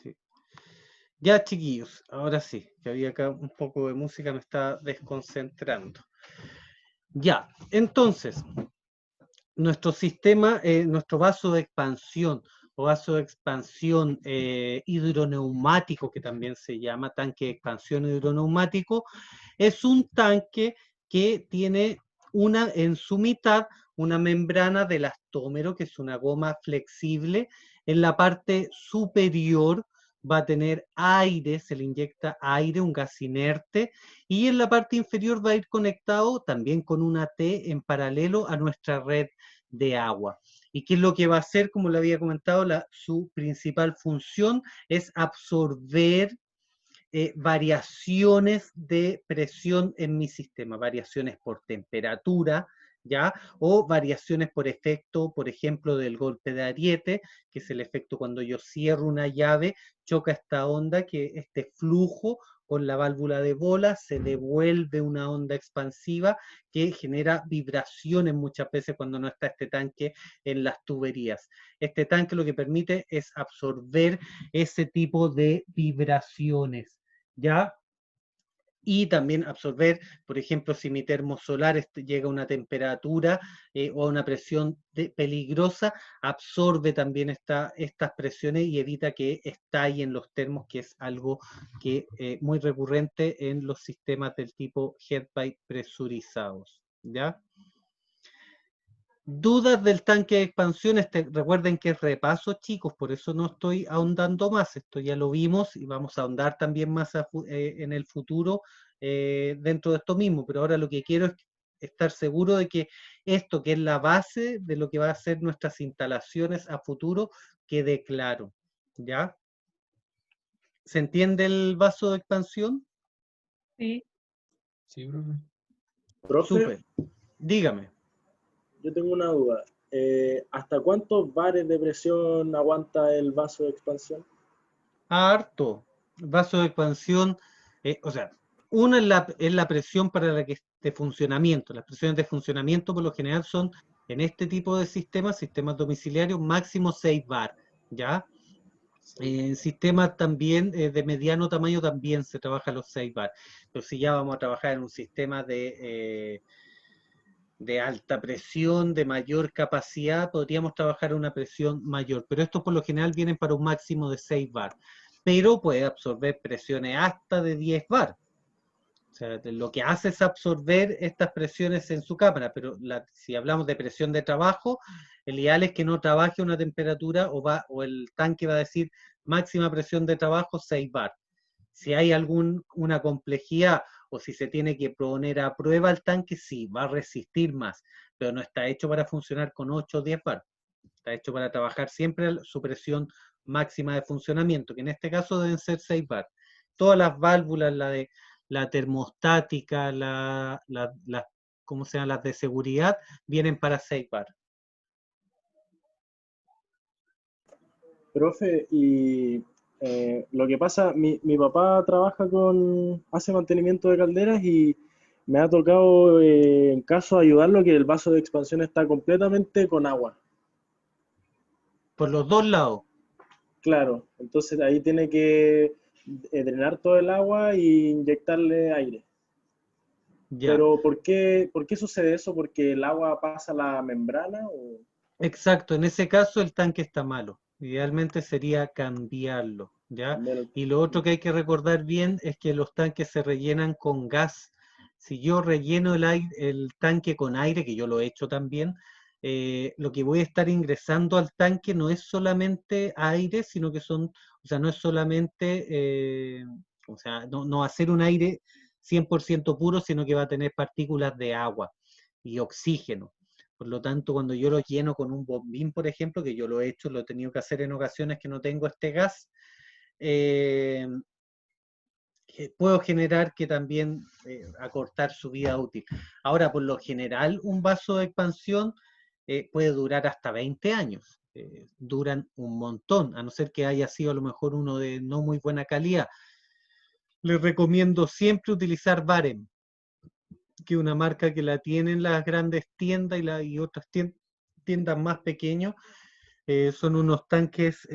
Speaker 1: Sí. Ya, chiquillos, ahora sí, que había acá un poco de música, me está desconcentrando. Ya, entonces, nuestro sistema, nuestro vaso de expansión o vaso de expansión hidroneumático, que también se llama tanque de expansión hidroneumático, es un tanque que tiene en su mitad una membrana de elastómero, que es una goma flexible. En la parte superior va a tener aire, se le inyecta aire, un gas inerte, y en la parte inferior va a ir conectado también con una T en paralelo a nuestra red de agua. ¿Y qué es lo que va a hacer? Como le había comentado, su principal función es absorber variaciones de presión en mi sistema, variaciones por temperatura, ¿ya? O variaciones por efecto, por ejemplo, del golpe de ariete, que es el efecto cuando yo cierro una llave, choca esta onda, que este flujo con la válvula de bola se devuelve una onda expansiva que genera vibraciones muchas veces cuando no está este tanque en las tuberías. Este tanque lo que permite es absorber ese tipo de vibraciones, ¿ya? Y también absorber, por ejemplo, si mi termosolar llega a una temperatura o a una presión peligrosa, absorbe también estas presiones y evita que estallen los termos, que es algo que muy recurrente en los sistemas del tipo head pipe presurizados, ¿ya? Dudas del tanque de expansión, recuerden que es repaso, chicos, por eso no estoy ahondando más, esto ya lo vimos y vamos a ahondar también más en el futuro dentro de esto mismo, pero ahora lo que quiero es estar seguro de que esto, que es la base de lo que va a ser nuestras instalaciones a futuro, quede claro, ¿ya? ¿Se entiende el vaso de expansión?
Speaker 5: Sí.
Speaker 3: Sí, profe.
Speaker 7: Profe,
Speaker 1: Súper, dígame.
Speaker 7: yo tengo una duda. ¿Hasta cuántos bares de presión aguanta el vaso de expansión?
Speaker 1: Harto. Vaso de expansión, o sea, una es la presión para la que de funcionamiento. Las presiones de funcionamiento por lo general son en este tipo de sistemas domiciliarios, máximo 6 bar, ¿ya? En sistemas también de mediano tamaño también se trabaja los 6 bar. Pero si ya vamos a trabajar en un sistema de alta presión, de mayor capacidad, podríamos trabajar una presión mayor. Pero estos por lo general vienen para un máximo de 6 bar. Pero puede absorber presiones hasta de 10 bar. O sea, lo que hace es absorber estas presiones en su cámara, pero si hablamos de presión de trabajo, el ideal es que no trabaje a una temperatura o el tanque va a decir máxima presión de trabajo 6 bar. Si hay alguna complejidad o si se tiene que poner a prueba el tanque, sí, va a resistir más, pero no está hecho para funcionar con 8 o 10 bar. Está hecho para trabajar siempre su presión máxima de funcionamiento, que en este caso deben ser 6 bar. Todas las válvulas, la termostática, ¿cómo se llama? Las de seguridad, vienen para 6 bar.
Speaker 7: Profe, y lo que pasa, mi papá hace mantenimiento de calderas y me ha tocado en caso ayudarlo que el vaso de expansión está completamente con agua.
Speaker 1: Por los dos lados.
Speaker 7: Claro, entonces ahí tiene que drenar todo el agua e inyectarle aire.
Speaker 1: Ya.
Speaker 7: Pero ¿por qué sucede eso? ¿Porque el agua pasa la membrana? ¿O?
Speaker 1: Exacto, en ese caso el tanque está malo. Idealmente sería cambiarlo, ¿ya? Y lo otro que hay que recordar bien es que los tanques se rellenan con gas. Si yo relleno el tanque con aire, que yo lo he hecho también, lo que voy a estar ingresando al tanque no es solamente aire, sino que no es solamente, no va a ser un aire 100% puro, sino que va a tener partículas de agua y oxígeno. Por lo tanto, cuando yo lo lleno con un bombín, por ejemplo, que yo lo he hecho, lo he tenido que hacer en ocasiones que no tengo este gas, puedo generar que también acortar su vida útil. Ahora, por lo general, un vaso de expansión puede durar hasta 20 años. Duran un montón, a no ser que haya sido a lo mejor uno de no muy buena calidad. Les recomiendo siempre utilizar Barem, que una marca que la tienen las grandes tiendas y otras tiendas más pequeñas, son unos tanques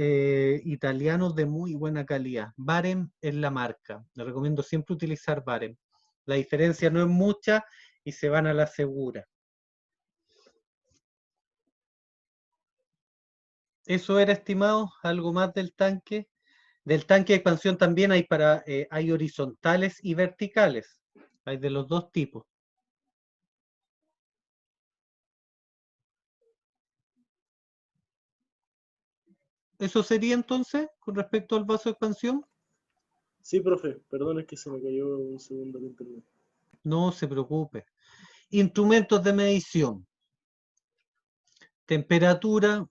Speaker 1: italianos de muy buena calidad. Barem es la marca. Les recomiendo siempre utilizar Barem. La diferencia no es mucha y se van a la segura. Eso era, estimado, algo más del tanque. Del tanque de expansión también hay horizontales y verticales. Hay de los dos tipos. ¿Eso sería entonces con respecto al vaso de expansión?
Speaker 7: Sí, profe, perdón, es que se me cayó un segundo el internet.
Speaker 1: No se preocupe. Instrumentos de medición. Temperatura.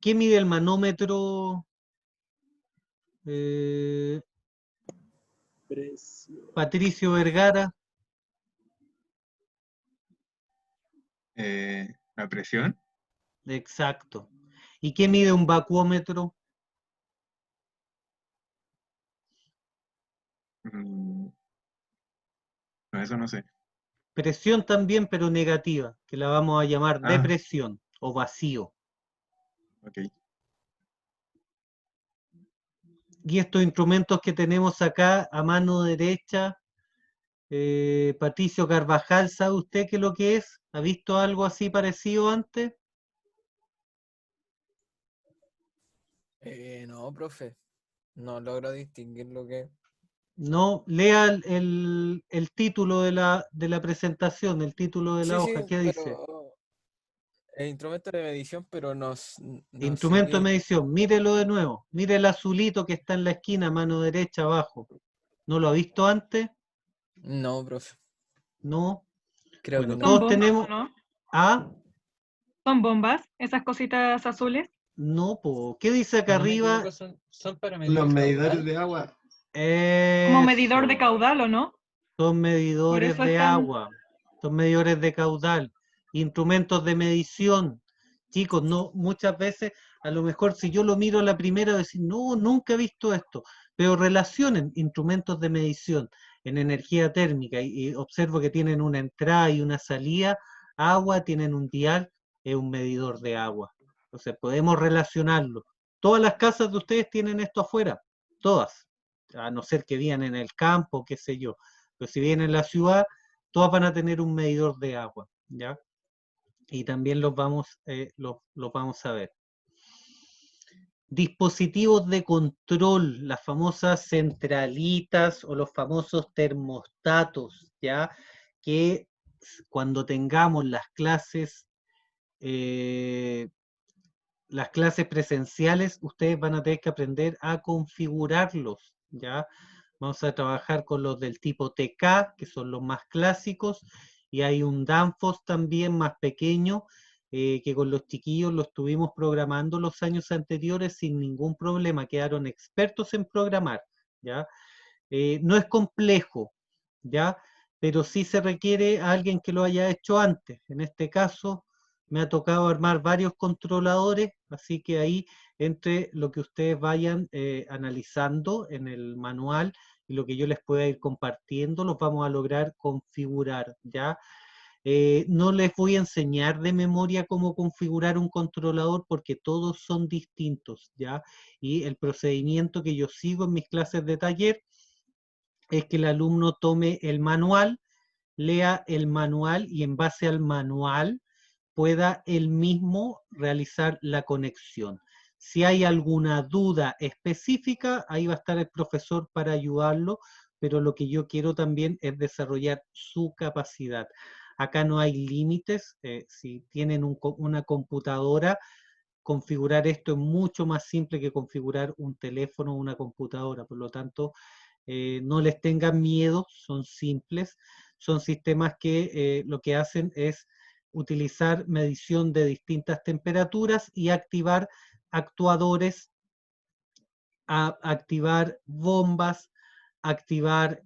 Speaker 1: ¿Qué mide el manómetro?
Speaker 7: Precio.
Speaker 1: Patricio Vergara.
Speaker 9: La presión.
Speaker 1: Exacto. ¿Y qué mide un vacuómetro?
Speaker 9: No, eso no sé.
Speaker 1: Presión también, pero negativa, que la vamos a llamar
Speaker 9: Ah,
Speaker 1: depresión o vacío.
Speaker 9: ok.
Speaker 1: Y estos instrumentos que tenemos acá a mano derecha, Patricio Carvajal, ¿sabe usted qué es lo que es? ¿Ha visto algo así parecido antes?
Speaker 3: No, profe. No logro distinguir lo que...
Speaker 1: No, lea el título de la presentación, el título de la
Speaker 3: Sí, sí,
Speaker 1: hoja, ¿qué dice?
Speaker 3: pero... El instrumento de medición, pero no, no sé
Speaker 1: Instrumento de
Speaker 3: qué...
Speaker 1: medición, mírelo de nuevo, mire el azulito que está en la esquina, mano derecha abajo. ¿No lo ha visto antes?
Speaker 3: No, profe.
Speaker 1: No.
Speaker 3: Creo
Speaker 1: Bueno,
Speaker 3: que
Speaker 5: ¿Son
Speaker 1: todos
Speaker 3: no.
Speaker 5: bombas
Speaker 1: tenemos...
Speaker 5: o no?
Speaker 1: Ah,
Speaker 5: ¿Son bombas? Esas cositas azules.
Speaker 1: no, po. ¿Qué dice acá
Speaker 3: Si no me
Speaker 1: arriba?
Speaker 3: equivoco, son para medir
Speaker 2: Los
Speaker 3: el
Speaker 2: medidores
Speaker 3: caudal.
Speaker 2: de agua.
Speaker 5: Como medidor de
Speaker 1: Eso.
Speaker 5: caudal, ¿o no?
Speaker 1: Son
Speaker 5: Por
Speaker 1: medidores
Speaker 5: eso
Speaker 1: de
Speaker 5: están...
Speaker 1: agua, son medidores de caudal, instrumentos de medición. Chicos, no, muchas veces, a lo mejor si yo lo miro a la primera, decir, no, nunca he visto esto, pero relacionen instrumentos de medición en energía térmica y observo que tienen una entrada y una salida, agua, tienen un dial, es un medidor de agua. Entonces podemos relacionarlo. Todas las casas de ustedes tienen esto afuera, todas, a no ser que vivan en el campo, qué sé yo. Pero si bien en la ciudad, todas van a tener un medidor de agua, ¿ya? Y también los vamos a ver. Dispositivos de control, las famosas centralitas o los famosos termostatos, ¿ya? Que cuando tengamos las clases presenciales, ustedes van a tener que aprender a configurarlos, ¿ya? Vamos a trabajar con los del tipo TK, que son los más clásicos, y hay un Danfoss también más pequeño, que con los chiquillos lo estuvimos programando los años anteriores sin ningún problema, quedaron expertos en programar, ¿ya? No es complejo, ¿ya? Pero sí se requiere a alguien que lo haya hecho antes. En este caso, me ha tocado armar varios controladores, así que ahí, entre lo que ustedes vayan analizando en el manual y lo que yo les pueda ir compartiendo, los vamos a lograr configurar, ¿ya? No les voy a enseñar de memoria cómo configurar un controlador porque todos son distintos, ¿ya? Y el procedimiento que yo sigo en mis clases de taller es que el alumno tome el manual, lea el manual y en base al manual pueda él mismo realizar la conexión. Si hay alguna duda específica, ahí va a estar el profesor para ayudarlo, pero lo que yo quiero también es desarrollar su capacidad. Acá no hay límites, si tienen una computadora, configurar esto es mucho más simple que configurar un teléfono o una computadora, por lo tanto, no les tengan miedo, son simples, son sistemas que lo que hacen es utilizar medición de distintas temperaturas y activar actuadores, activar bombas, activar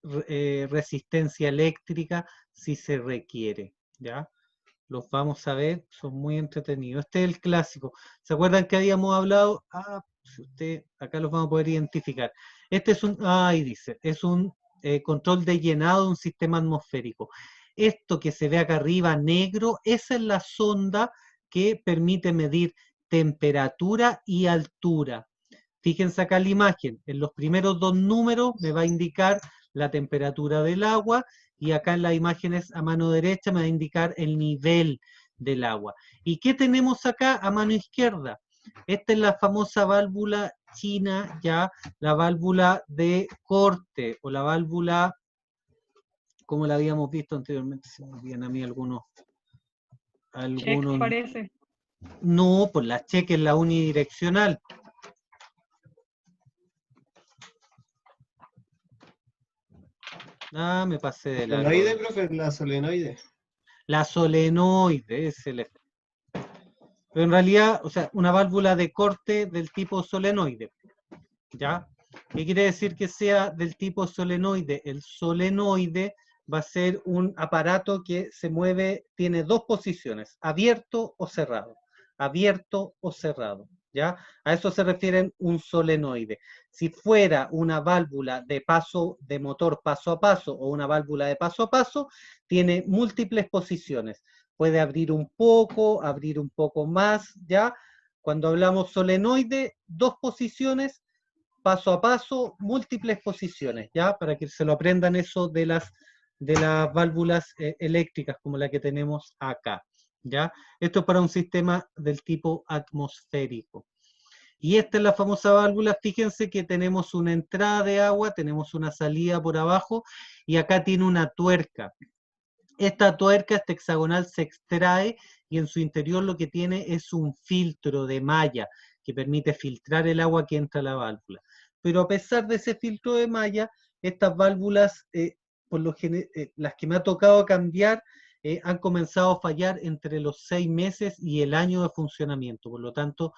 Speaker 1: resistencia eléctrica si se requiere, ¿ya? Los vamos a ver, son muy entretenidos. Este es el clásico. ¿Se acuerdan que habíamos hablado? Si usted, acá los vamos a poder identificar. Este es ahí dice, es un control de llenado de un sistema atmosférico. Esto que se ve acá arriba negro, esa es la sonda que permite medir temperatura y altura. Fíjense acá en la imagen, en los primeros dos números me va a indicar la temperatura del agua y acá en las imágenes a mano derecha me va a indicar el nivel del agua. ¿Y qué tenemos acá a mano izquierda? Esta es la famosa válvula china, ya la válvula de corte o la válvula, como la habíamos visto anteriormente, se me olvidan a mí
Speaker 5: Check
Speaker 1: algunos
Speaker 5: parece.
Speaker 1: No, pues la cheque es la unidireccional. Ah, me pasé de largo.
Speaker 2: Solenoide, profe, la solenoide.
Speaker 1: La solenoide es el efecto. Pero en realidad, o sea, una válvula de corte del tipo solenoide. ¿Ya? ¿Qué quiere decir que sea del tipo solenoide? El solenoide va a ser un aparato que se mueve, tiene dos posiciones, abierto o cerrado. Abierto o cerrado. ¿Ya? A eso se refiere un solenoide. Si fuera una válvula de paso, de motor paso a paso o una válvula de paso a paso, tiene múltiples posiciones. Puede abrir un poco más, ¿ya? Cuando hablamos solenoide, dos posiciones, paso a paso, múltiples posiciones, ¿ya? Para que se lo aprendan eso de las válvulas eléctricas como la que tenemos acá, ¿ya? Esto es para un sistema del tipo atmosférico. Y esta es la famosa válvula, fíjense que tenemos una entrada de agua, tenemos una salida por abajo, y acá tiene una tuerca. Esta tuerca, este hexagonal, se extrae y en su interior lo que tiene es un filtro de malla que permite filtrar el agua que entra a la válvula. Pero a pesar de ese filtro de malla, estas válvulas, las que me ha tocado cambiar, han comenzado a fallar entre los 6 meses y el año de funcionamiento. Por lo tanto,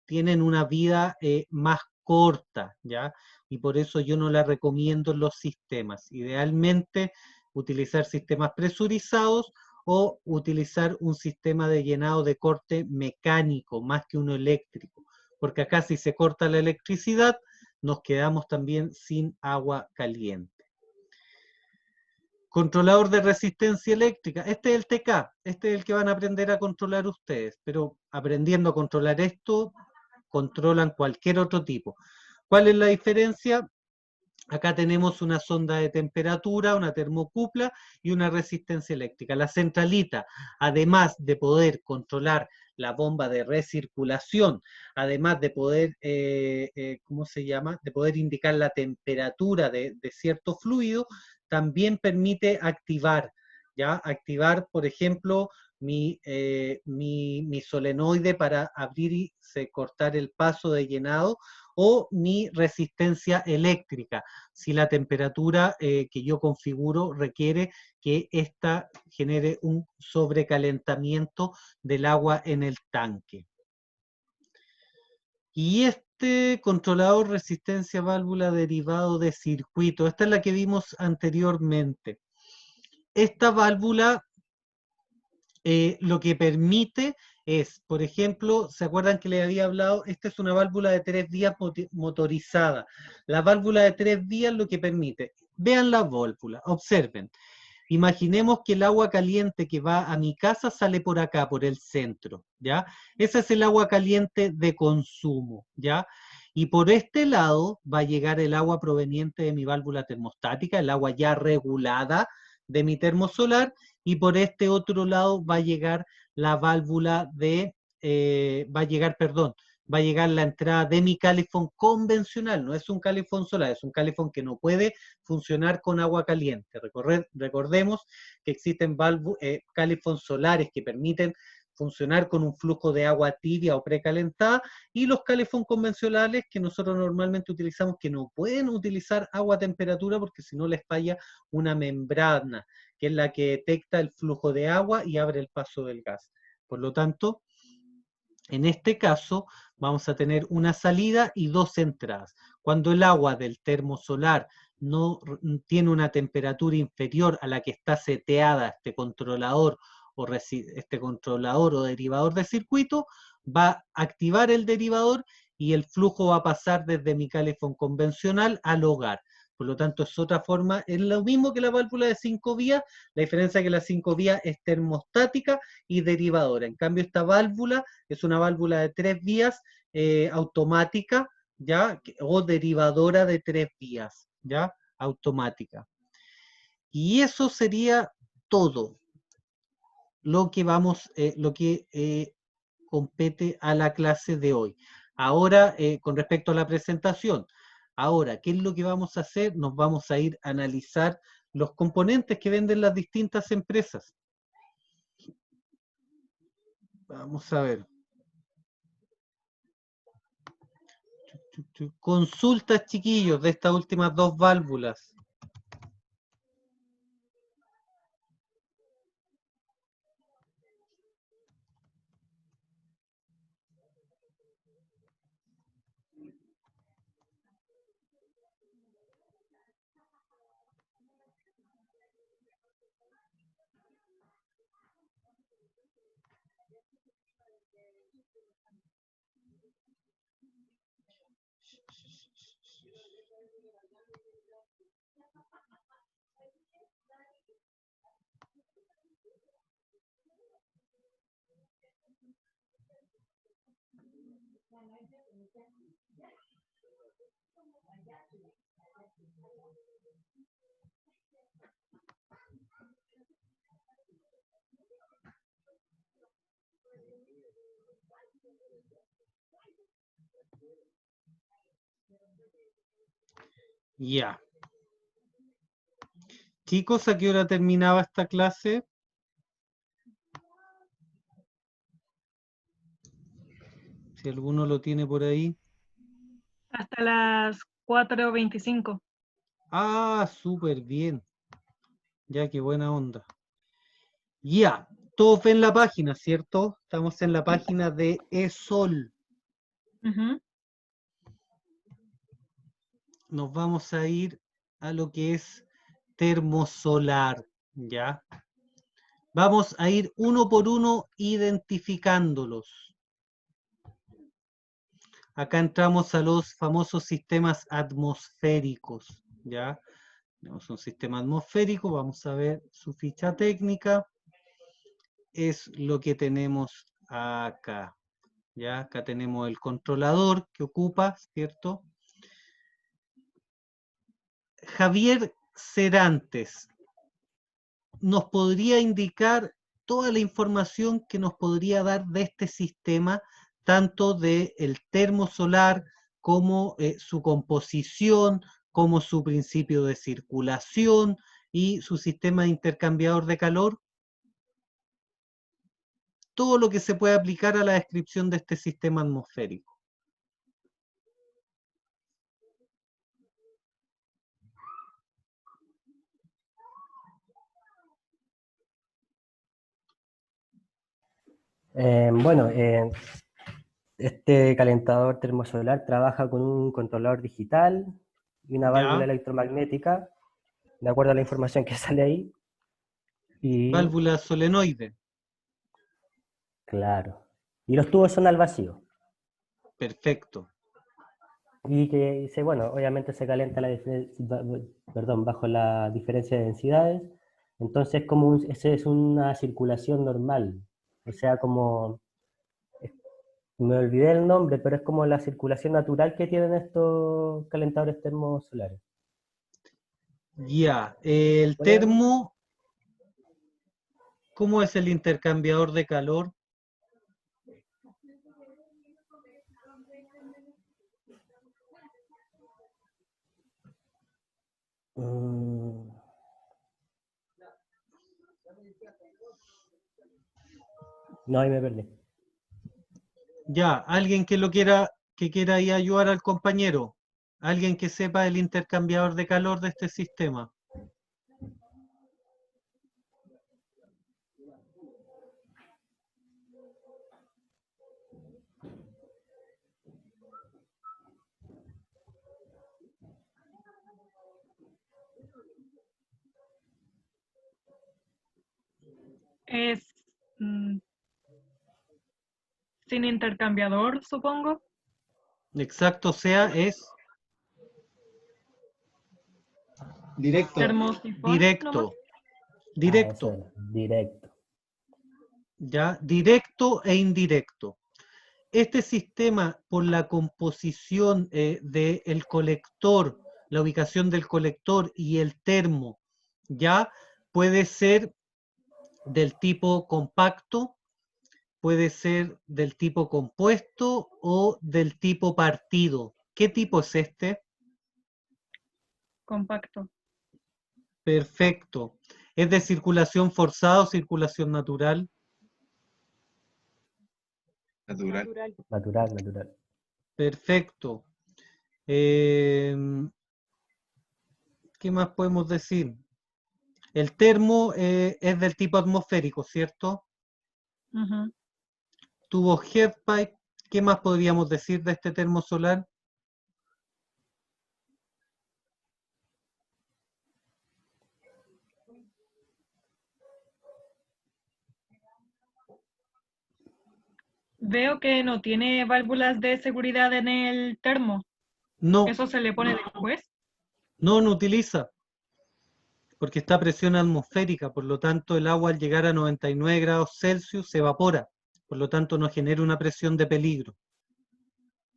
Speaker 1: tienen una vida más corta, ¿ya? Y por eso yo no la recomiendo en los sistemas. Idealmente, utilizar sistemas presurizados o utilizar un sistema de llenado de corte mecánico más que uno eléctrico. Porque acá si se corta la electricidad, nos quedamos también sin agua caliente. Controlador de resistencia eléctrica. Este es el TK, este es el que van a aprender a controlar ustedes, pero aprendiendo a controlar esto, controlan cualquier otro tipo. ¿Cuál es la diferencia? Acá tenemos una sonda de temperatura, una termocupla y una resistencia eléctrica. La centralita, además de poder controlar la bomba de recirculación, además de poder, ¿cómo se llama? De poder indicar la temperatura de cierto fluido, también permite activar, ¿ya? Activar, por ejemplo, mi solenoide para abrir y cortar el paso de llenado, o mi resistencia eléctrica, si la temperatura que yo configuro requiere que ésta genere un sobrecalentamiento del agua en el tanque. Y este controlador resistencia válvula derivado de circuito, esta es la que vimos anteriormente. Esta válvula lo que permite es, por ejemplo, ¿se acuerdan que les había hablado? Esta es una válvula de 3 vías motorizada. La válvula de 3 vías lo que permite, vean la válvula, observen. Imaginemos que el agua caliente que va a mi casa sale por acá, por el centro, ¿ya? Ese es el agua caliente de consumo, ¿ya? Y por este lado va a llegar el agua proveniente de mi válvula termostática, el agua ya regulada de mi termosolar, y por este otro lado va a llegar la válvula de, va a llegar la entrada de mi calefón convencional, no es un calefón solar, es un calefón que no puede funcionar con agua caliente. Recordemos que existen calefón solares que permiten funcionar con un flujo de agua tibia o precalentada, y los calefón convencionales que nosotros normalmente utilizamos, que no pueden utilizar agua a temperatura porque si no les falla una membrana, que es la que detecta el flujo de agua y abre el paso del gas. Por lo tanto, en este caso, vamos a tener una salida y dos entradas. Cuando el agua del termosolar no tiene una temperatura inferior a la que está seteada este controlador o derivador de circuito, va a activar el derivador y el flujo va a pasar desde mi calefón convencional al hogar. Por lo tanto, es otra forma, es lo mismo que la válvula de 5 vías, la diferencia es que la 5 vías es termostática y derivadora. En cambio, esta válvula es una válvula de 3 vías automática, ¿ya? O derivadora de 3 vías, ¿ya? Automática. Y eso sería todo lo que compete a la clase de hoy. Ahora, con respecto a la presentación, ahora, ¿qué es lo que vamos a hacer? Nos vamos a ir a analizar los componentes que venden las distintas empresas. Vamos a ver. Consultas, chiquillos, de estas últimas dos válvulas. Ya. Chicos, ¿a qué hora terminaba esta clase? Si alguno lo tiene por ahí.
Speaker 5: Hasta las 4:25.
Speaker 1: Ah, súper bien. Ya, qué buena onda. Ya, todos ven la página, ¿cierto? Estamos en la página de ESOL.
Speaker 5: Ujú.
Speaker 1: Nos vamos a ir a lo que es termosolar, ¿ya? Vamos a ir uno por uno identificándolos. Acá entramos a los famosos sistemas atmosféricos, ¿ya? Tenemos un sistema atmosférico, vamos a ver su ficha técnica. Es lo que tenemos acá, ¿ya? Acá tenemos el controlador que ocupa, ¿cierto? Javier Serantes nos podría indicar toda la información que nos podría dar de este sistema, tanto del termosolar como su composición, como su principio de circulación y su sistema de intercambiador de calor. Todo lo que se puede aplicar a la descripción de este sistema atmosférico.
Speaker 6: Bueno, este calentador termosolar trabaja con un controlador digital y una válvula
Speaker 1: ¿Ya?
Speaker 6: electromagnética, de acuerdo a la información que sale ahí. Y,
Speaker 1: Válvula solenoide.
Speaker 6: claro, y los tubos son al vacío.
Speaker 1: Perfecto.
Speaker 6: Y que, bueno, obviamente se calienta bajo la diferencia de densidades. Entonces, esa es una circulación normal. O sea, como, me olvidé el nombre, pero es como la circulación natural que tienen estos calentadores termosolares.
Speaker 1: Ya. El
Speaker 6: Bueno,
Speaker 1: termo, ¿cómo es el intercambiador de calor?
Speaker 6: no, ahí me perdí.
Speaker 1: Ya, alguien que quiera ahí ayudar al compañero. Alguien que sepa el intercambiador de calor de este sistema.
Speaker 5: Es sin intercambiador, supongo.
Speaker 1: Exacto, o sea, es
Speaker 2: Directo.
Speaker 5: Termosifón, nomás.
Speaker 1: directo.
Speaker 6: Eso
Speaker 1: Directo.
Speaker 6: era, directo.
Speaker 1: ¿Ya? Directo e indirecto. Este sistema, por la composición del colector, la ubicación del colector y el termo, ya puede ser del tipo compacto, puede ser del tipo compuesto o del tipo partido. ¿Qué tipo es este?
Speaker 5: Compacto.
Speaker 1: Perfecto. ¿Es de circulación forzada o circulación natural?
Speaker 9: Natural.
Speaker 6: Natural.
Speaker 1: Perfecto. ¿Qué más podemos decir? El termo es del tipo atmosférico, ¿cierto?
Speaker 5: Ujú.
Speaker 1: Tuvo headpipe. ¿Qué más podríamos decir de este termo solar?
Speaker 5: Veo que no tiene válvulas de seguridad en el termo.
Speaker 1: No,
Speaker 5: ¿Eso se le pone después?
Speaker 1: no utiliza, porque está a presión atmosférica, por lo tanto el agua al llegar a 99 grados Celsius se evapora, por lo tanto no genera una presión de peligro.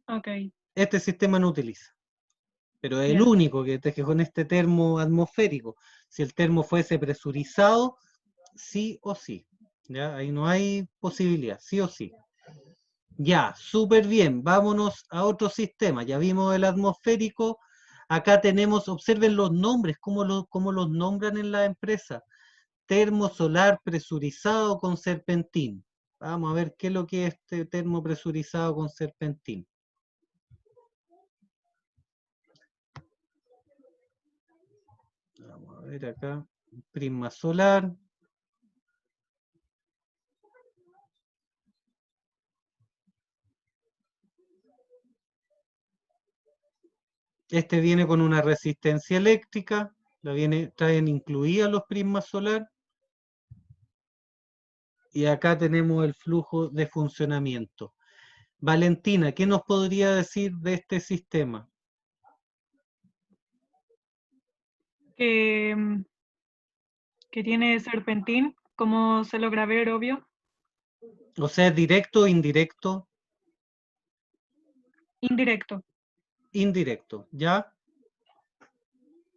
Speaker 5: Ok,
Speaker 1: Este sistema no utiliza, pero es el
Speaker 5: ya.
Speaker 1: único que te con este termo atmosférico. Si el termo fuese presurizado, sí o sí, ¿ya? Ahí no hay posibilidad, sí o sí. Ya, súper bien, vámonos a otro sistema, ya vimos el atmosférico, acá tenemos, observen los nombres, cómo los nombran en la empresa. Termo solar presurizado con serpentín. Vamos a ver qué es lo que es este termo presurizado con serpentín. Vamos a ver acá, prisma solar. Este viene con una resistencia eléctrica, traen incluidas los prismas solar. Y acá tenemos el flujo de funcionamiento. Valentina, ¿qué nos podría decir de este sistema?
Speaker 5: Que, que tiene serpentín, como se logra ver, obvio.
Speaker 1: O sea, ¿directo o indirecto?
Speaker 5: Indirecto.
Speaker 1: Indirecto, ¿ya?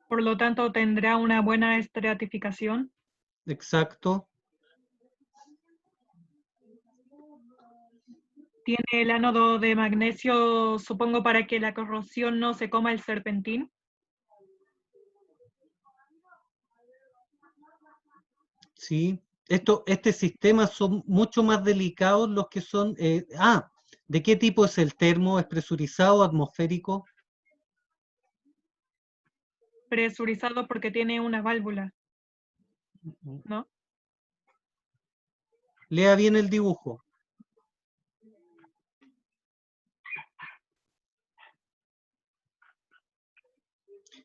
Speaker 5: Por lo tanto, tendrá una buena estratificación.
Speaker 1: Exacto.
Speaker 5: Tiene el ánodo de magnesio, supongo, para que la corrosión no se coma el serpentín.
Speaker 1: Sí. Este sistema son mucho más delicados los que son... ¿de qué tipo es el termo? ¿Es presurizado o atmosférico?
Speaker 5: Presurizado porque tiene una válvula, ¿no?
Speaker 1: Lea bien el dibujo.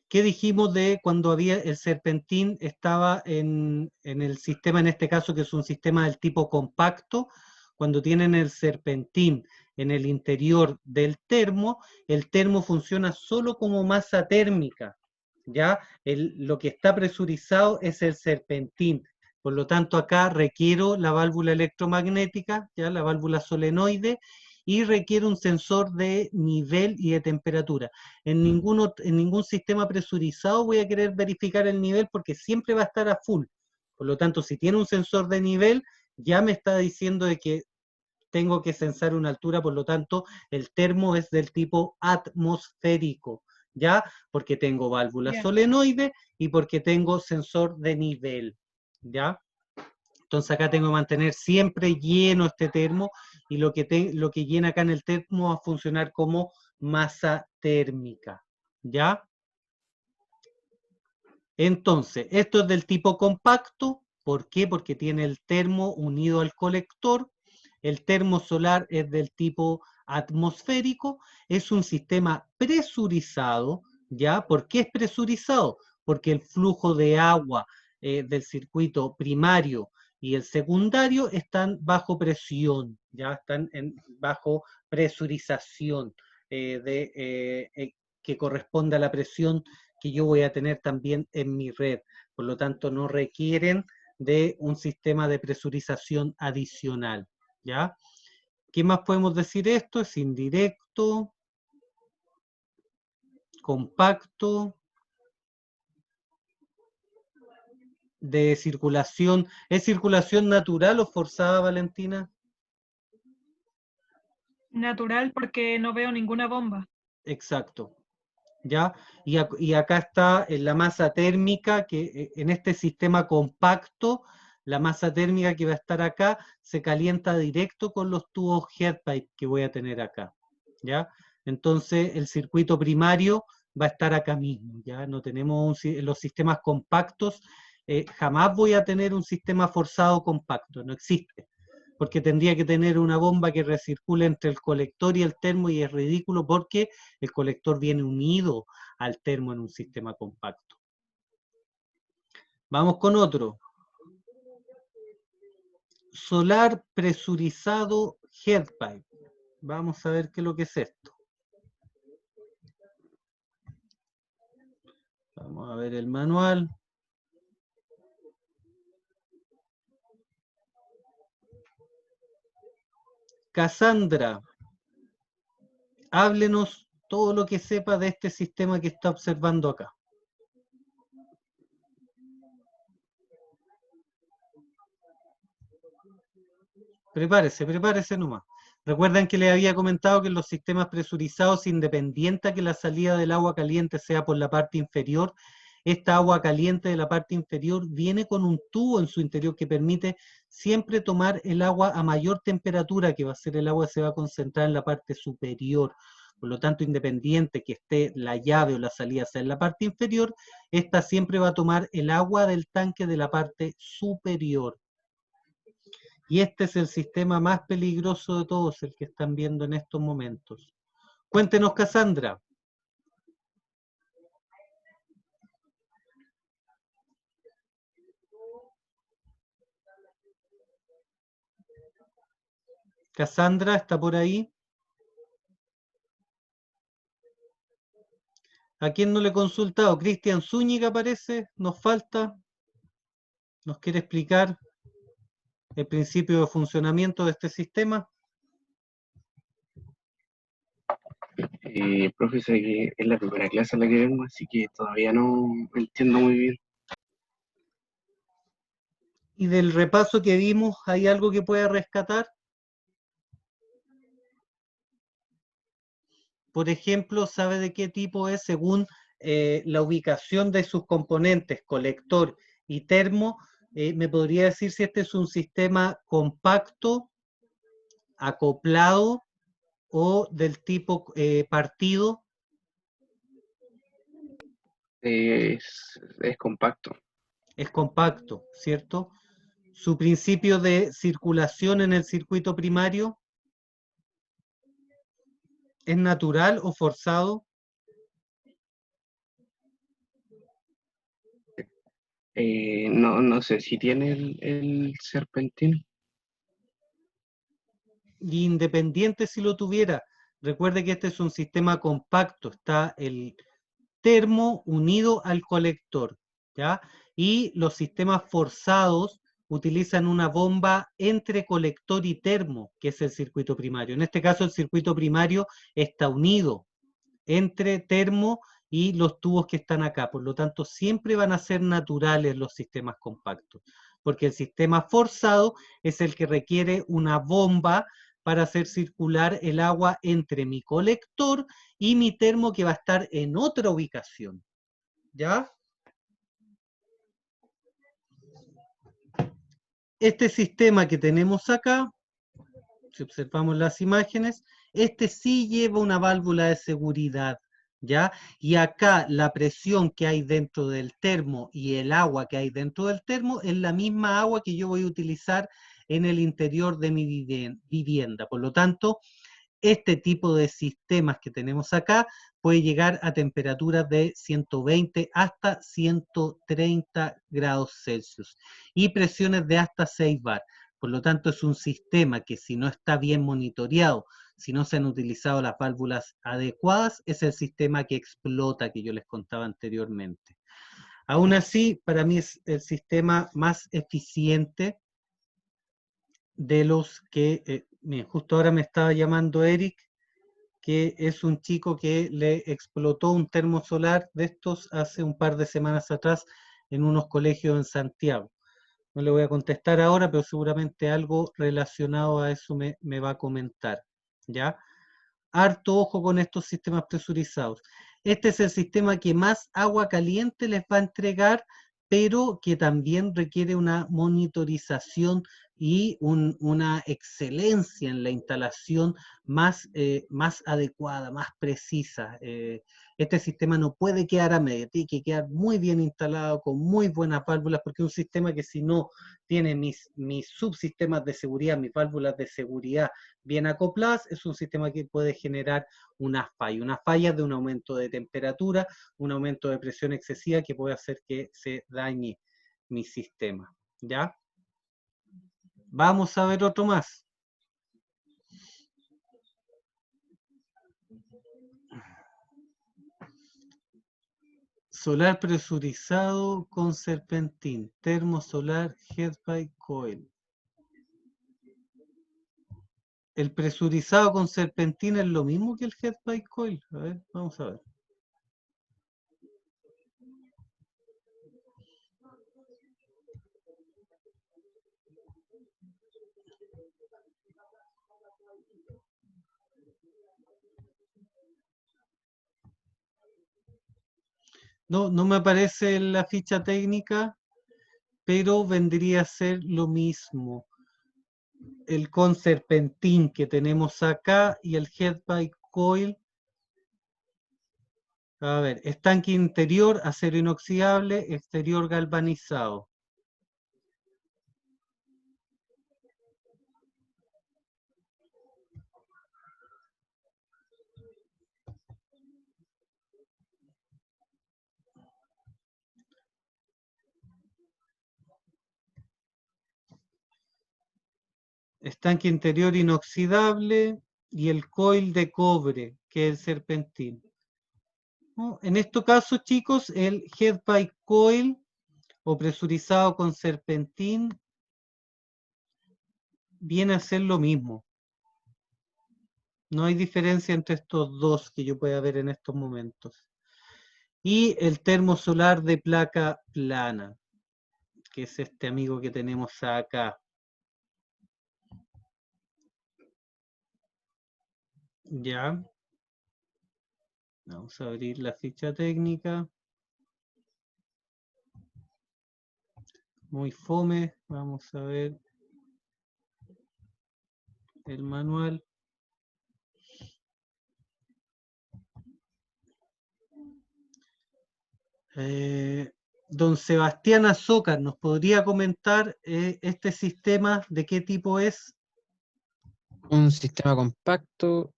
Speaker 1: ¿Qué dijimos de cuando había el serpentín estaba en el sistema, en este caso que es un sistema del tipo compacto? Cuando tienen el serpentín en el interior del termo, el termo funciona solo como masa térmica, ¿ya? Lo que está presurizado es el serpentín. Por lo tanto, acá requiero la válvula electromagnética, ¿ya? La válvula solenoide, y requiere un sensor de nivel y de temperatura. En ningún sistema presurizado voy a querer verificar el nivel porque siempre va a estar a full. Por lo tanto, si tiene un sensor de nivel, ya me está diciendo de que tengo que sensar una altura, por lo tanto, el termo es del tipo atmosférico, ¿ya? Porque tengo válvula
Speaker 5: Yeah.
Speaker 1: solenoide y porque tengo sensor de nivel, ¿ya? Entonces acá tengo que mantener siempre lleno este termo y lo que llena acá en el termo va a funcionar como masa térmica, ¿ya? Entonces, esto es del tipo compacto, ¿por qué? Porque tiene el termo unido al colector. El termo solar es del tipo atmosférico, es un sistema presurizado, ¿ya? ¿Por qué es presurizado? Porque el flujo de agua del circuito primario y el secundario están bajo presión, ya están bajo presurización que corresponde a la presión que yo voy a tener también en mi red. Por lo tanto, no requieren de un sistema de presurización adicional, ¿ya? ¿Qué más podemos decir esto? Es indirecto, compacto, de circulación. ¿Es circulación natural o forzada, Valentina?
Speaker 5: Natural porque no veo ninguna bomba.
Speaker 1: Exacto. ¿Ya? Y acá está la masa térmica, que en este sistema compacto, la masa térmica que va a estar acá se calienta directo con los tubos headpipe que voy a tener acá, ¿ya? Entonces el circuito primario va a estar acá mismo, ¿ya? No tenemos los sistemas compactos, jamás voy a tener un sistema forzado compacto, no existe, porque tendría que tener una bomba que recircule entre el colector y el termo, y es ridículo porque el colector viene unido al termo en un sistema compacto. Vamos con otro. Solar presurizado headpipe. Vamos a ver qué es lo que es esto. Vamos a ver el manual. Cassandra, háblenos todo lo que sepa de este sistema que está observando acá. Prepárese nomás. Recuerdan que les había comentado que en los sistemas presurizados, independiente a que la salida del agua caliente sea por la parte inferior, esta agua caliente de la parte inferior viene con un tubo en su interior que permite siempre tomar el agua a mayor temperatura, que va a ser el agua que se va a concentrar en la parte superior. Por lo tanto, independiente que esté la llave o la salida sea en la parte inferior, esta siempre va a tomar el agua del tanque de la parte superior. Y este es el sistema más peligroso de todos, el que están viendo en estos momentos. Cuéntenos, Cassandra. Cassandra, ¿está por ahí? ¿A quién no le he consultado? Cristian Zúñiga parece, nos falta. ¿Nos quiere explicar el principio de funcionamiento de este sistema?
Speaker 10: Profesor, que es la primera clase a la que vengo, así que todavía no entiendo muy bien.
Speaker 1: Y del repaso que vimos, ¿hay algo que pueda rescatar? Por ejemplo, ¿sabe de qué tipo es según la ubicación de sus componentes, colector y termo? ¿Me podría decir si este es un sistema compacto, acoplado o del tipo partido?
Speaker 10: Es compacto.
Speaker 1: Es compacto, ¿cierto? ¿Su principio de circulación en el circuito primario es natural o forzado?
Speaker 10: No sé si tiene el serpentín.
Speaker 1: Y independiente si lo tuviera, recuerde que este es un sistema compacto, está el termo unido al colector, ¿ya? Y los sistemas forzados utilizan una bomba entre colector y termo, que es el circuito primario. En este caso, el circuito primario está unido entre termo y los tubos que están acá. Por lo tanto, siempre van a ser naturales los sistemas compactos, porque el sistema forzado es el que requiere una bomba para hacer circular el agua entre mi colector y mi termo, que va a estar en otra ubicación. ¿Ya? Este sistema que tenemos acá, si observamos las imágenes, este sí lleva una válvula de seguridad, ¿ya? Y acá la presión que hay dentro del termo y el agua que hay dentro del termo es la misma agua que yo voy a utilizar en el interior de mi vivienda. Por lo tanto, este tipo de sistemas que tenemos acá puede llegar a temperaturas de 120 hasta 130 grados Celsius y presiones de hasta 6 bar. Por lo tanto, es un sistema que, si no está bien monitoreado, si no se han utilizado las válvulas adecuadas, es el sistema que explota, que yo les contaba anteriormente. Aún así, para mí es el sistema más eficiente de los que, miren, justo ahora me estaba llamando Eric, que es un chico que le explotó un termo solar de estos hace un par de semanas atrás en unos colegios en Santiago. No le voy a contestar ahora, pero seguramente algo relacionado a eso me va a comentar, ¿ya? Harto ojo con estos sistemas presurizados. Este es el sistema que más agua caliente les va a entregar, pero que también requiere una monitorización y una excelencia en la instalación más, más adecuada, más precisa. Este sistema no puede quedar a media, tiene que quedar muy bien instalado, con muy buenas válvulas, porque es un sistema que si no tiene mis subsistemas de seguridad, mis válvulas de seguridad bien acopladas, es un sistema que puede generar una falla de un aumento de temperatura, un aumento de presión excesiva que puede hacer que se dañe mi sistema, ¿ya? Vamos a ver otro más. Solar presurizado con serpentín, termosolar head by coil. ¿El presurizado con serpentín es lo mismo que el head by coil? A ver, vamos a ver. No, no me aparece en la ficha técnica, pero vendría a ser lo mismo. El con serpentín que tenemos acá y el head by coil. A ver, estanque interior, acero inoxidable, exterior galvanizado. Estanque interior inoxidable y el coil de cobre, que es el serpentín. ¿No? En este caso, chicos, el head by coil o presurizado con serpentín viene a ser lo mismo. No hay diferencia entre estos dos que yo pueda ver en estos momentos. Y el termosolar de placa plana, que es este amigo que tenemos acá. Ya. Vamos a abrir la ficha técnica. Muy fome. Vamos a ver el manual. Don Sebastián Azócar, ¿nos podría comentar este sistema de qué tipo es?
Speaker 3: Un sistema compacto.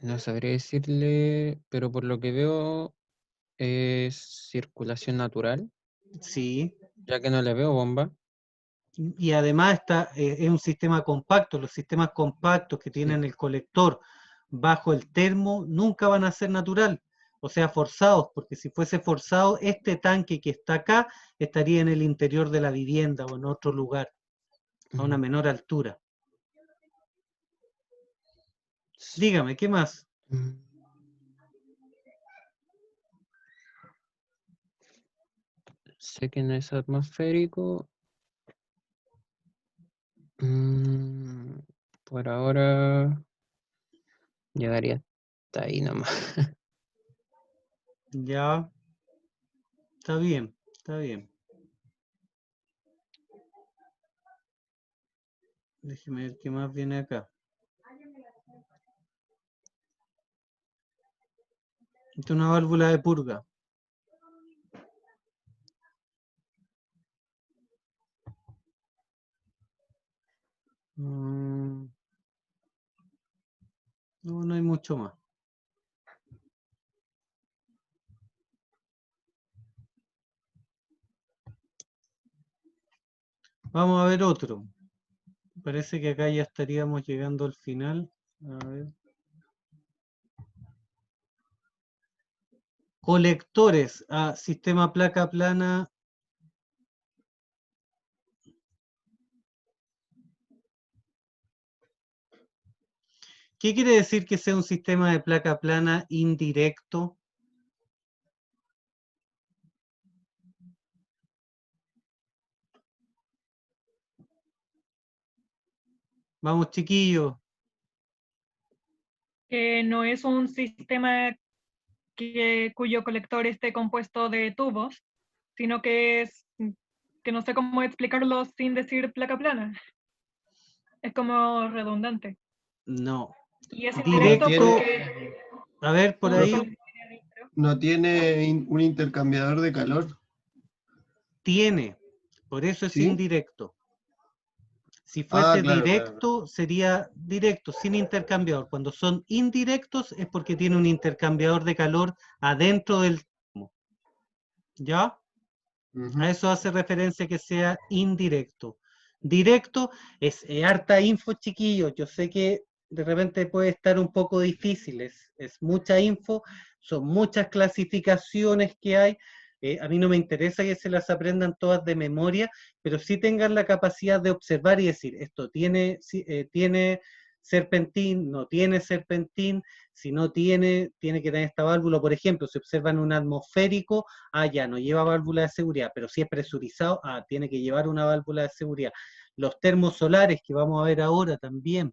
Speaker 3: No sabré decirle, pero por lo que veo es circulación natural,
Speaker 1: Sí.
Speaker 3: ya que no le veo bomba.
Speaker 1: Y además es un sistema compacto. Los sistemas compactos que tienen el colector bajo el termo nunca van a ser natural, o sea, forzados, porque si fuese forzado, este tanque que está acá estaría en el interior de la vivienda o en otro lugar, a una menor altura. Dígame, ¿qué más?
Speaker 3: Sé que no es atmosférico. Por ahora llegaría hasta ahí nomás.
Speaker 1: Ya, está bien, está bien. Déjeme ver qué más viene acá. Esta es una válvula de purga. No, no hay mucho más. Vamos a ver otro. Parece que acá ya estaríamos llegando al final. A ver. Colectores a sistema placa plana. ¿Qué quiere decir que sea un sistema de placa plana indirecto? Vamos, chiquillos.
Speaker 5: Que no es un sistema cuyo colector esté compuesto de tubos, sino que que no sé cómo explicarlo sin decir placa plana. Es como redundante.
Speaker 1: No.
Speaker 5: Y es
Speaker 2: No
Speaker 5: indirecto
Speaker 2: tiene,
Speaker 5: porque
Speaker 1: A ver, por
Speaker 5: todo
Speaker 1: ahí
Speaker 5: son-
Speaker 2: no tiene un intercambiador de calor,
Speaker 1: tiene, por eso es
Speaker 2: ¿sí?
Speaker 1: indirecto. Si
Speaker 2: Ah,
Speaker 1: fuese
Speaker 2: claro, claro.
Speaker 1: directo, sería directo, sin intercambiador. Cuando son indirectos es porque tiene un intercambiador de calor adentro del termo. ¿Ya?
Speaker 2: Ujú.
Speaker 1: A eso hace referencia que sea indirecto. Directo es harta info, chiquillos. Yo sé que de repente puede estar un poco difícil, es mucha info, son muchas clasificaciones que hay. A mí no me interesa que se las aprendan todas de memoria, pero sí tengan la capacidad de observar y decir, esto tiene serpentín, no tiene serpentín, si no tiene, tiene que tener esta válvula. Por ejemplo, si observan un atmosférico, ya no lleva válvula de seguridad, pero si es presurizado, tiene que llevar una válvula de seguridad. Los termos solares que vamos a ver ahora también.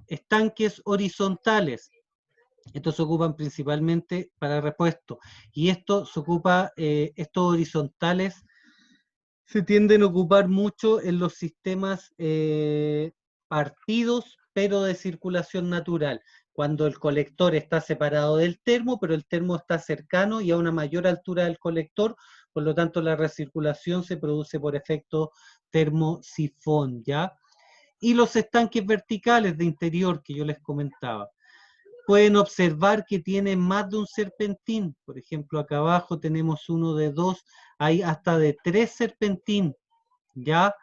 Speaker 1: Estanques horizontales. Estos se ocupan principalmente para repuesto. Y esto se ocupa, estos horizontales se tienden a ocupar mucho en los sistemas partidos, pero de circulación natural, cuando el colector está separado del termo, pero el termo está cercano y a una mayor altura del colector, por lo tanto la recirculación se produce por efecto termosifón, ¿ya? Y los estanques verticales de interior que yo les comentaba. Pueden observar que tienen más de un serpentín. Por ejemplo, acá abajo tenemos uno de 2, hay hasta de 3 serpentín. Ya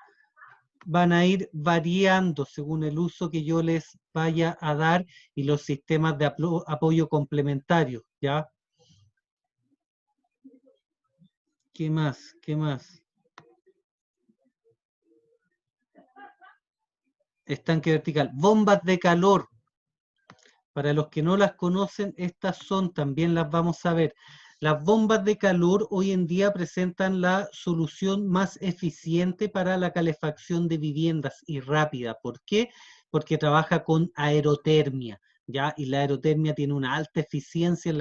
Speaker 1: van a ir variando según el uso que yo les vaya a dar y los sistemas de apoyo complementarios. ¿Ya? ¿Qué más? ¿Qué más? Estanque vertical. Bombas de calor. Para los que no las conocen, estas son, también las vamos a ver. Las bombas de calor hoy en día presentan la solución más eficiente para la calefacción de viviendas y rápida. ¿Por qué? Porque trabaja con aerotermia, ¿ya? Y la aerotermia tiene una alta eficiencia en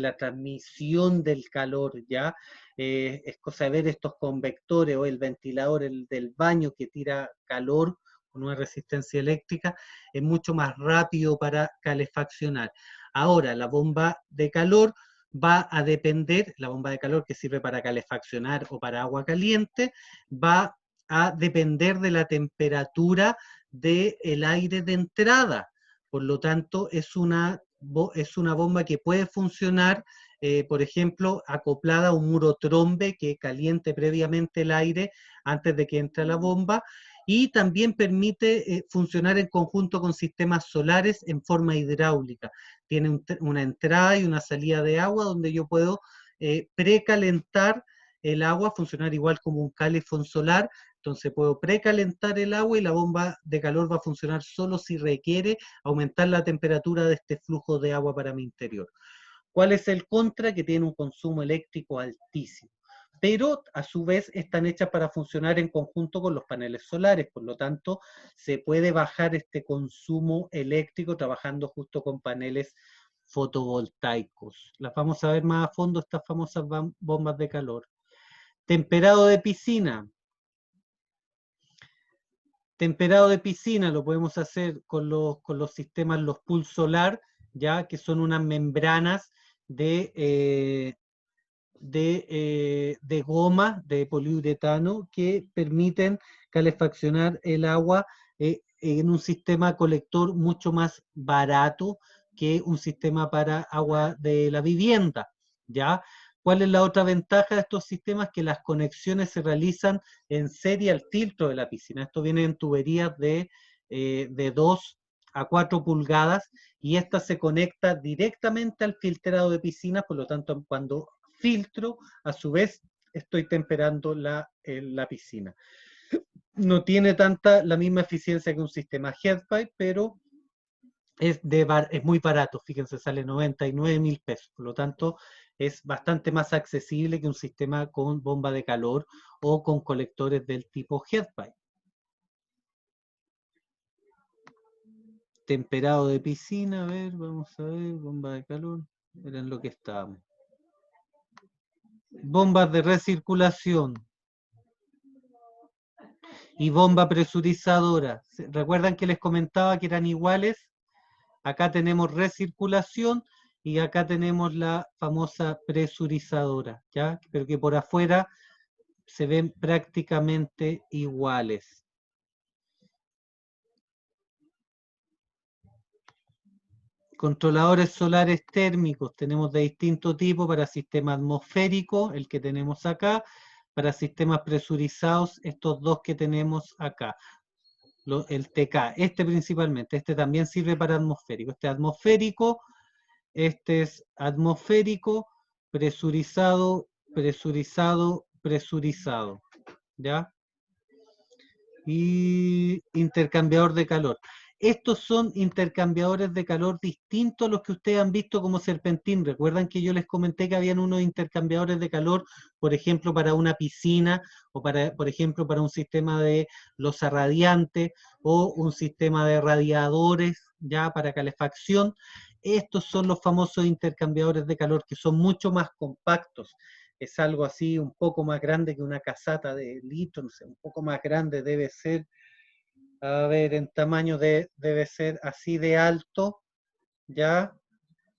Speaker 1: la transmisión del calor, ¿ya? Es cosa de ver estos convectores o el ventilador del baño que tira calor con una resistencia eléctrica, es mucho más rápido para calefaccionar. Ahora, la bomba de calor va a depender, la bomba de calor que sirve para calefaccionar o para agua caliente, va a depender de la temperatura del aire de entrada. Por lo tanto, es una bomba que puede funcionar, por ejemplo, acoplada a un muro trombe que caliente previamente el aire antes de que entre la bomba, y también permite funcionar en conjunto con sistemas solares en forma hidráulica. Tiene una entrada y una salida de agua donde yo puedo precalentar el agua, funcionar igual como un calefón solar. Entonces puedo precalentar el agua y la bomba de calor va a funcionar solo si requiere aumentar la temperatura de este flujo de agua para mi interior. ¿Cuál es el contra? Que tiene un consumo eléctrico altísimo, pero a su vez están hechas para funcionar en conjunto con los paneles solares, por lo tanto se puede bajar este consumo eléctrico trabajando justo con paneles fotovoltaicos. Las vamos a ver más a fondo, estas famosas bombas de calor. Temperado de piscina. Temperado de piscina lo podemos hacer con los sistemas, los pool solar, ya que son unas membranas de goma, de poliuretano, que permiten calefaccionar el agua en un sistema colector mucho más barato que un sistema para agua de la vivienda, ¿ya? ¿Cuál es la otra ventaja de estos sistemas? Que las conexiones se realizan en serie al filtro de la piscina. Esto viene en tuberías de 2 a 4 pulgadas y esta se conecta directamente al filtrado de piscinas, por lo tanto, cuando filtro, a su vez estoy temperando la piscina. No tiene la misma eficiencia que un sistema headpipe, pero es muy barato, fíjense, sale 99.000 pesos, por lo tanto es bastante más accesible que un sistema con bomba de calor o con colectores del tipo headpipe. Temperado de piscina, a ver, vamos a ver, bomba de calor, era en lo que estábamos. Bombas de recirculación. y bomba presurizadora. ¿Recuerdan que les comentaba que eran iguales? Acá tenemos recirculación y acá tenemos la famosa presurizadora, ¿ya? Pero que por afuera se ven prácticamente iguales. Controladores solares térmicos tenemos de distinto tipo para sistema atmosférico, el que tenemos acá, para sistemas presurizados, estos dos que tenemos acá. El TK, este principalmente, este también sirve para atmosférico. Este es atmosférico, presurizado, presurizado, presurizado, ¿ya? Y intercambiador de calor. Estos son intercambiadores de calor distintos a los que ustedes han visto como serpentín. Recuerdan que yo les comenté que habían unos intercambiadores de calor, por ejemplo, para una piscina, o para, por ejemplo, para un sistema de losa radiante, o un sistema de radiadores, ya para calefacción. Estos son los famosos intercambiadores de calor, que son mucho más compactos. Es algo así un poco más grande que una casata de litros, no sé, un poco más grande debe ser. A ver, en tamaño debe ser así de alto, ¿ya?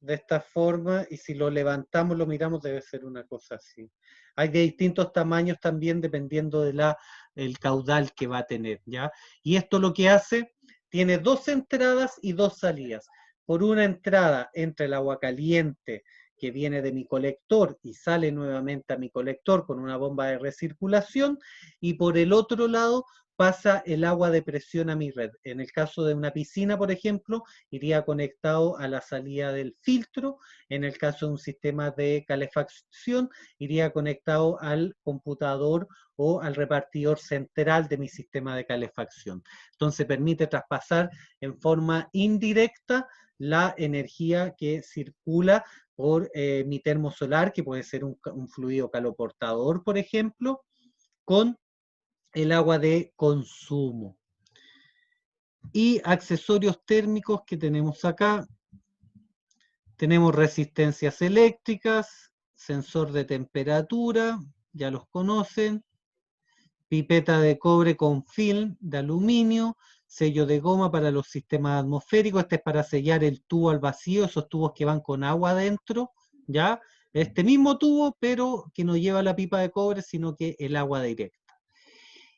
Speaker 1: De esta forma, y si lo levantamos, lo miramos, debe ser una cosa así. Hay de distintos tamaños también, dependiendo de el caudal que va a tener, ¿ya? Y esto lo que hace, tiene dos entradas y dos salidas. Por una entrada entra el agua caliente que viene de mi colector y sale nuevamente a mi colector con una bomba de recirculación, y por el otro lado pasa el agua de presión a mi red. En el caso de una piscina, por ejemplo, iría conectado a la salida del filtro. En el caso de un sistema de calefacción, iría conectado al computador o al repartidor central de mi sistema de calefacción. Entonces permite traspasar en forma indirecta la energía que circula por mi termosolar, que puede ser un fluido caloportador, por ejemplo, con el agua de consumo. Y accesorios térmicos que tenemos acá. Tenemos resistencias eléctricas, sensor de temperatura, ya los conocen, pipeta de cobre con film de aluminio, sello de goma para los sistemas atmosféricos. Este es para sellar el tubo al vacío, esos tubos que van con agua adentro, ¿ya? Este mismo tubo, pero que no lleva la pipa de cobre, sino que el agua directa.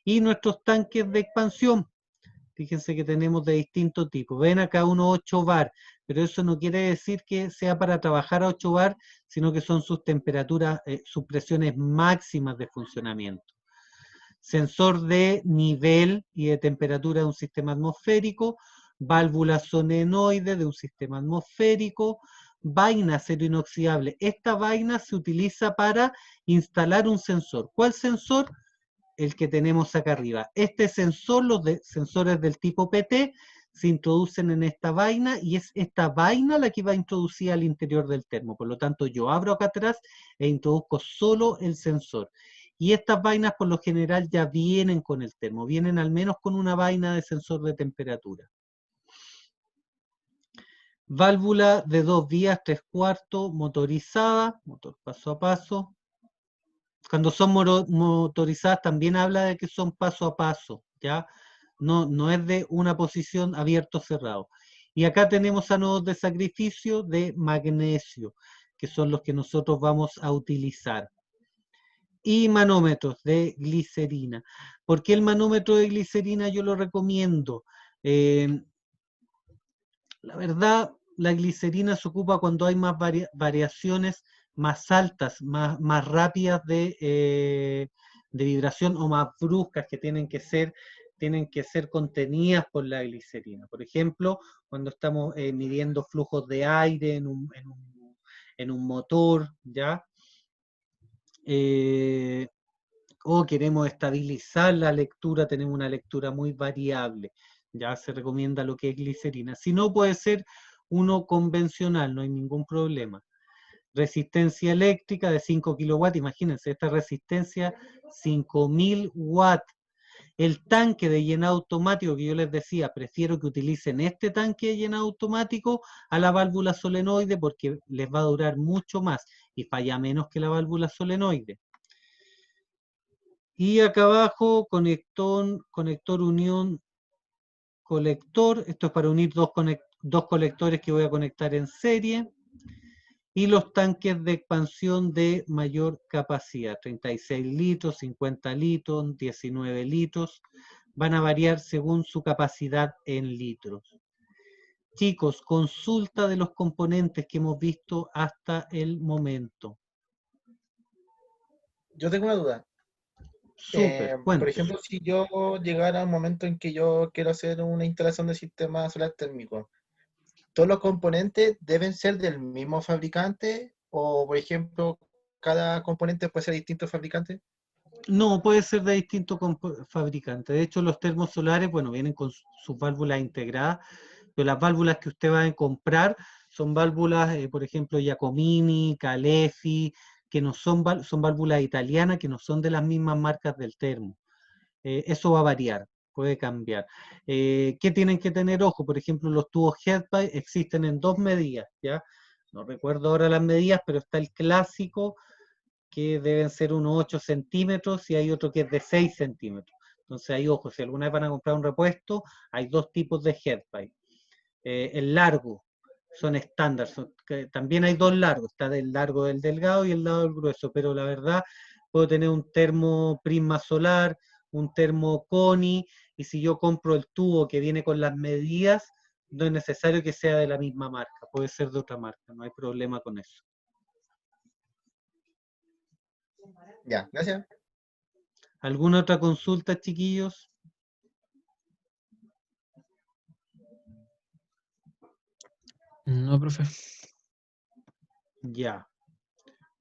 Speaker 1: Y nuestros tanques de expansión, fíjense que tenemos de distintos tipos. Ven acá unos 8 bar, pero eso no quiere decir que sea para trabajar a 8 bar, sino que son sus temperaturas, sus presiones máximas de funcionamiento. Sensor de nivel y de temperatura de un sistema atmosférico, válvula solenoide de un sistema atmosférico, vaina acero inoxidable. Esta vaina se utiliza para instalar un sensor. ¿Cuál sensor? El que tenemos acá arriba. Este sensor, sensores del tipo PT, se introducen en esta vaina, y es esta vaina la que va a introducir al interior del termo. Por lo tanto, yo abro acá atrás e introduzco solo el sensor. Y estas vainas por lo general ya vienen con el termo, vienen al menos con una vaina de sensor de temperatura. Válvula de 2 vías, 3/4, motorizada, motor paso a paso. Cuando son motorizadas también habla de que son paso a paso, ¿ya? No es de una posición abierto o cerrado. Y acá tenemos anodos de sacrificio de magnesio, que son los que nosotros vamos a utilizar. Y manómetros de glicerina. ¿Por qué el manómetro de glicerina yo lo recomiendo? La verdad, la glicerina se ocupa cuando hay más variaciones más altas, más rápidas de vibración, o más bruscas, que tienen que ser contenidas por la glicerina. Por ejemplo, cuando estamos midiendo flujos de aire en un motor, ¿ya? O queremos estabilizar la lectura, tenemos una lectura muy variable, ya se recomienda lo que es glicerina. Si no, puede ser uno convencional, no hay ningún problema. Resistencia eléctrica de 5 kilowatts, imagínense, esta resistencia 5000 watts. El tanque de llenado automático que yo les decía, prefiero que utilicen este tanque de llenado automático a la válvula solenoide, porque les va a durar mucho más y falla menos que la válvula solenoide. Y acá abajo, conector unión colector. Esto es para unir dos colectores que voy a conectar en serie. Y los tanques de expansión de mayor capacidad, 36 litros, 50 litros, 19 litros, van a variar según su capacidad en litros. Chicos, consulta de los componentes que hemos visto hasta el momento.
Speaker 4: Yo tengo una duda.
Speaker 1: Súper,
Speaker 4: Por
Speaker 1: cuénteme.
Speaker 4: ejemplo, si yo llegara a un momento en que yo quiero hacer una instalación de sistema solar térmico, ¿todos los componentes deben ser del mismo fabricante? O, por ejemplo, cada componente puede ser de distintos fabricantes.
Speaker 1: No, puede ser de distintos fabricantes. De hecho, los termos solares, bueno, vienen con sus válvulas integradas, pero las válvulas que usted va a comprar son válvulas, por ejemplo, Giacomini, Calefi, que no son, son válvulas italianas, que no son de las mismas marcas del termo. Eso va a variar, puede cambiar. ¿Qué tienen que tener ojo? Por ejemplo, los tubos headpipe existen en 2 medidas, ¿ya? No recuerdo ahora las medidas, pero está el clásico, que deben ser unos 8 centímetros, y hay otro que es de 6 centímetros. Entonces hay ojo, si alguna vez van a comprar un repuesto, hay 2 tipos de headpipe. El largo son estándar, también hay 2 largos, está del largo del delgado y el lado del grueso, pero la verdad puedo tener un termo Prisma Solar, un termo Coni, y si yo compro el tubo que viene con las medidas, no es necesario que sea de la misma marca, puede ser de otra marca, no hay problema con eso.
Speaker 4: Ya, gracias.
Speaker 1: ¿Alguna otra consulta, chiquillos?
Speaker 3: No, profe.
Speaker 1: Ya.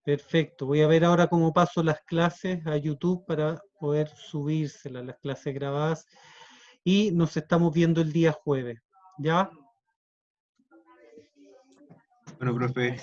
Speaker 1: Perfecto. Voy a ver ahora cómo paso las clases a YouTube para poder subírselas, las clases grabadas. Y nos estamos viendo el día jueves. ¿Ya?
Speaker 9: Bueno, profe.